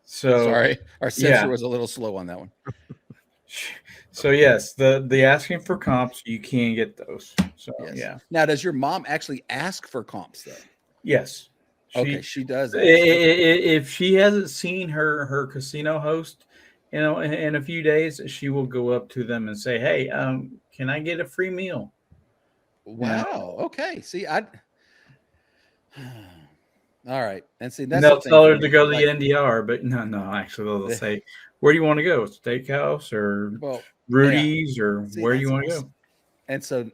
Speaker 3: So
Speaker 2: Sorry, our sensor was a little slow on that one.
Speaker 3: So yes, the asking for comps, you can get those. So
Speaker 2: Yes.
Speaker 3: yeah.
Speaker 2: Now, does your mom actually ask for comps though?
Speaker 3: Yes.
Speaker 2: Okay, she does.
Speaker 3: If she hasn't seen her casino host, in a few days, she will go up to them and say, "Hey, can I get a free meal?"
Speaker 2: Wow. Okay. See, all right, and see
Speaker 3: And
Speaker 2: that's
Speaker 3: they'll
Speaker 2: the thing
Speaker 3: tell
Speaker 2: for
Speaker 3: her to
Speaker 2: me,
Speaker 3: go to
Speaker 2: like-
Speaker 3: the NDR, but no, actually they'll say, "Where do you want to go? Steakhouse or
Speaker 2: well,
Speaker 3: Rudy's or
Speaker 2: See,
Speaker 3: where do you
Speaker 2: that's
Speaker 3: want to
Speaker 2: awesome.
Speaker 3: go?"
Speaker 2: And so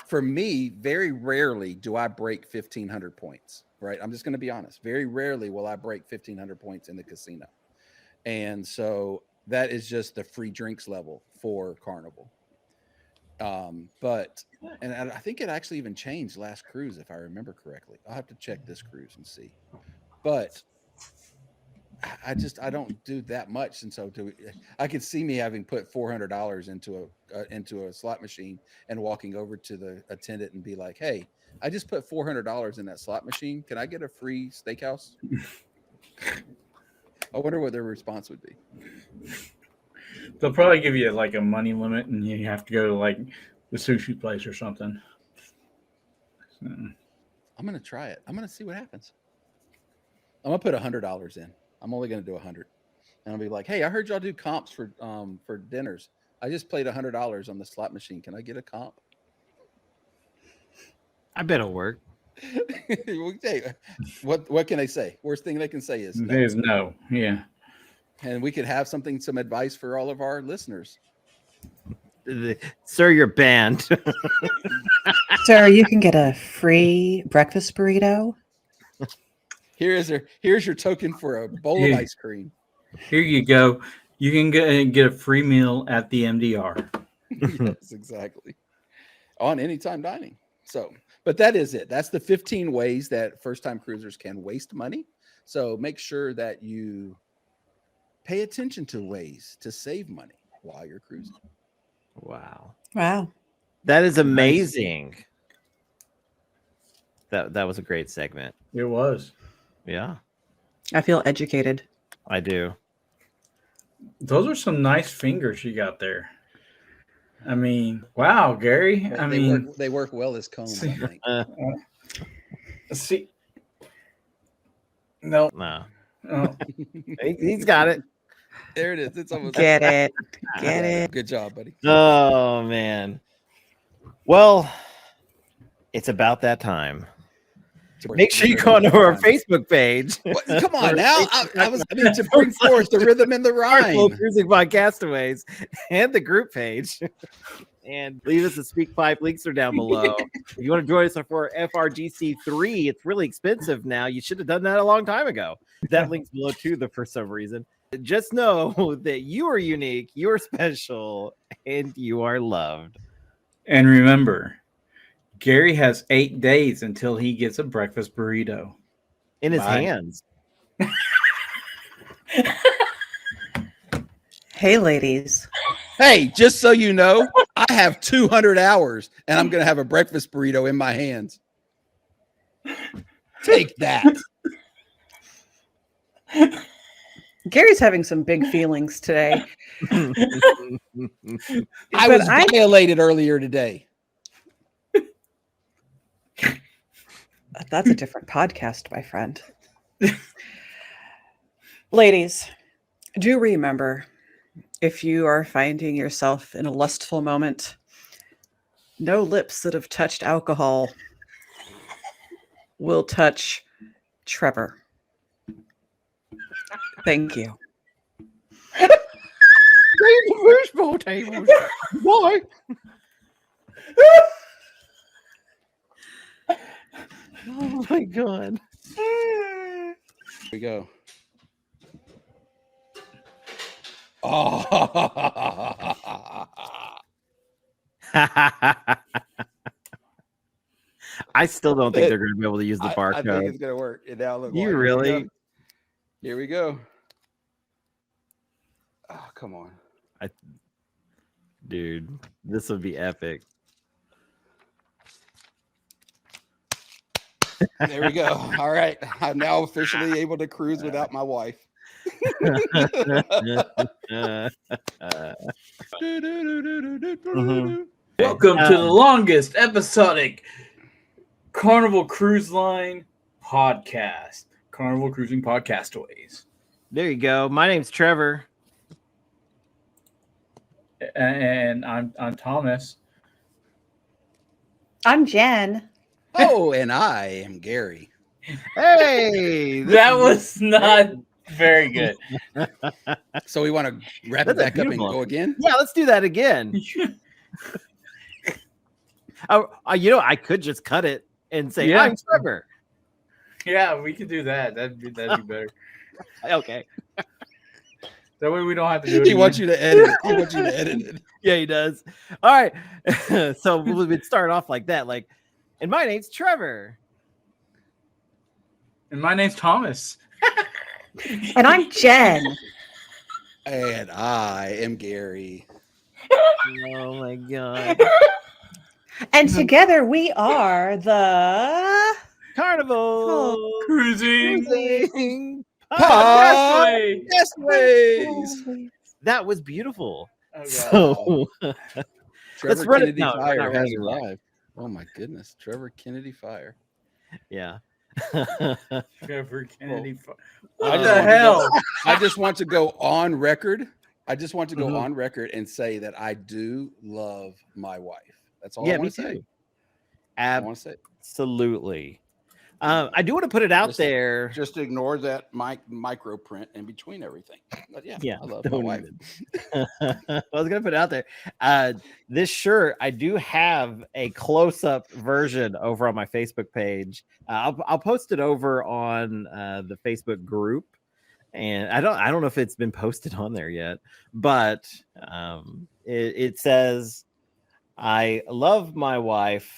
Speaker 2: for me, very rarely do I break 1,500 points, right? I'm just going to be honest. Very rarely will I break 1,500 points in the casino. And so that is just the free drinks level for Carnival. But I think it actually even changed last cruise, if I remember correctly. I'll have to check this cruise and see. But I don't do that much, and so I could see me having put $400 into a slot machine and walking over to the attendant and be like, "Hey, I just put $400 in that slot machine. Can I get a free steakhouse?" I wonder what their response would be.
Speaker 3: They'll probably give you like a money limit, and you have to go to like the sushi place or something. So.
Speaker 2: I'm gonna try it. I'm gonna see what happens. I'm gonna put $100 in. I'm only gonna do 100, and I'll be like, "Hey, I heard y'all do comps for dinners. I just played $100 on the slot machine. Can I get a comp?"
Speaker 1: I bet it'll work.
Speaker 2: Hey, what can they say? Worst thing they can say is no.
Speaker 3: There's no, yeah.
Speaker 2: And we could have some advice for all of our listeners.
Speaker 1: Sir, you're banned.
Speaker 6: Sir, you can get a free breakfast burrito.
Speaker 2: Here's your token for a bowl of ice cream.
Speaker 3: Here you go. You can get a free meal at the MDR.
Speaker 2: Yes, exactly. On anytime dining. So, but that is it. That's the 15 ways that first-time cruisers can waste money. So make sure that you pay attention to ways to save money while you're cruising.
Speaker 1: Wow.
Speaker 6: Wow.
Speaker 1: That is amazing. That was a great segment.
Speaker 3: It was.
Speaker 1: Yeah,
Speaker 6: I feel educated.
Speaker 1: I do.
Speaker 3: Those are some nice fingers you got there. I mean, wow, Gary. I mean,
Speaker 2: they work well as combs, I think.
Speaker 3: see, no,
Speaker 1: No,
Speaker 3: oh,
Speaker 1: he's got it.
Speaker 2: There it is. It's almost
Speaker 6: Get it. Get it.
Speaker 2: Good job, buddy.
Speaker 1: Oh man. Well, it's about that time. Make sure you go onto our Facebook page.
Speaker 2: What? Come on now. I mean to bring forth the rhythm and the
Speaker 1: Carnival
Speaker 2: rhyme.
Speaker 1: Cruising Podcastaways and the group page. And leave us a speak pipe. Links are down below. If you want to join us for FRGC 3, it's really expensive now. You should have done that a long time ago. That link's below too, for some reason. Just know that you are unique, you are special, and you are loved.
Speaker 3: and remember, Gary has 8 days until he gets a breakfast burrito
Speaker 1: In his
Speaker 3: Bye.
Speaker 1: hands.
Speaker 6: Hey, ladies.
Speaker 2: Hey, just so you know, I have 200 hours and I'm going to have a breakfast burrito in my hands. Take that.
Speaker 6: Gary's having some big feelings today.
Speaker 2: I
Speaker 6: But
Speaker 2: was violated earlier today.
Speaker 6: That's a different podcast, my friend. Ladies, do remember, if you are finding yourself in a lustful moment, no lips that have touched alcohol will touch Trevor. Thank you.
Speaker 2: Fishbowl tables. Why?
Speaker 1: Oh my god.
Speaker 2: Here we go. Oh.
Speaker 1: I still don't think they're going to be able to use the
Speaker 2: I think
Speaker 1: barcode.
Speaker 2: it's gonna work. It now looks
Speaker 1: You
Speaker 2: like.
Speaker 1: really?
Speaker 2: Here we go. Oh, come on.
Speaker 1: Dude, this would be epic.
Speaker 2: There we go. All right. I'm now officially able to cruise without my wife.
Speaker 3: Welcome to the longest episodic Carnival Cruise Line podcast, Carnival Cruising Podcastaways.
Speaker 1: There you go. My name's Trevor.
Speaker 3: And I'm Thomas.
Speaker 6: I'm Jen.
Speaker 2: Oh, and I am Gary.
Speaker 1: Hey,
Speaker 3: That was not very good.
Speaker 2: So we want to wrap
Speaker 1: That's
Speaker 2: it back up and
Speaker 1: beautiful.
Speaker 2: go again?
Speaker 1: yeah, let's do that again. I could just cut it and say,
Speaker 3: Yeah.
Speaker 1: I'm Trevor.
Speaker 3: Yeah, we could do that. That'd be better.
Speaker 1: Okay.
Speaker 3: That way we don't have to do it.
Speaker 2: He wants you to edit it. He wants you to edit it.
Speaker 1: Yeah, he does. All right. So we would start off like that. Like, and my name's Trevor.
Speaker 3: And my name's Thomas.
Speaker 6: And I'm Jen.
Speaker 2: And I am Gary.
Speaker 1: Oh my god.
Speaker 6: And together we are the
Speaker 1: Carnival
Speaker 3: Cruising
Speaker 1: Cruising
Speaker 3: Podcastaways.
Speaker 2: Yes, ways.
Speaker 1: That was beautiful.
Speaker 3: Oh, God.
Speaker 1: So
Speaker 2: Trevor
Speaker 1: run it-
Speaker 2: Kennedy
Speaker 1: no, we're
Speaker 2: Fire
Speaker 1: not
Speaker 2: has
Speaker 1: running it.
Speaker 2: arrived. Oh my goodness. Trevor Kennedy Fire.
Speaker 1: yeah.
Speaker 3: Trevor Kennedy.
Speaker 2: I
Speaker 3: What
Speaker 2: just
Speaker 3: the
Speaker 2: want to
Speaker 3: hell?
Speaker 2: I just want to go on record. I just want to go
Speaker 1: Mhm.
Speaker 2: on record and say that I do love my wife. That's all
Speaker 1: Yeah,
Speaker 2: I
Speaker 1: me
Speaker 2: want to say.
Speaker 1: too.
Speaker 2: I want to say.
Speaker 1: Absolutely. I do want to put it out
Speaker 2: Just-
Speaker 1: there.
Speaker 2: Just ignore that micro print in between everything. But yeah,
Speaker 1: Yeah,
Speaker 2: I love my
Speaker 1: don't
Speaker 2: wife.
Speaker 1: I was gonna put it out there. This shirt, I do have a close-up version over on my Facebook page. I'll post it over on the Facebook group, and I don't know if it's been posted on there yet, but it says, "I love my wife.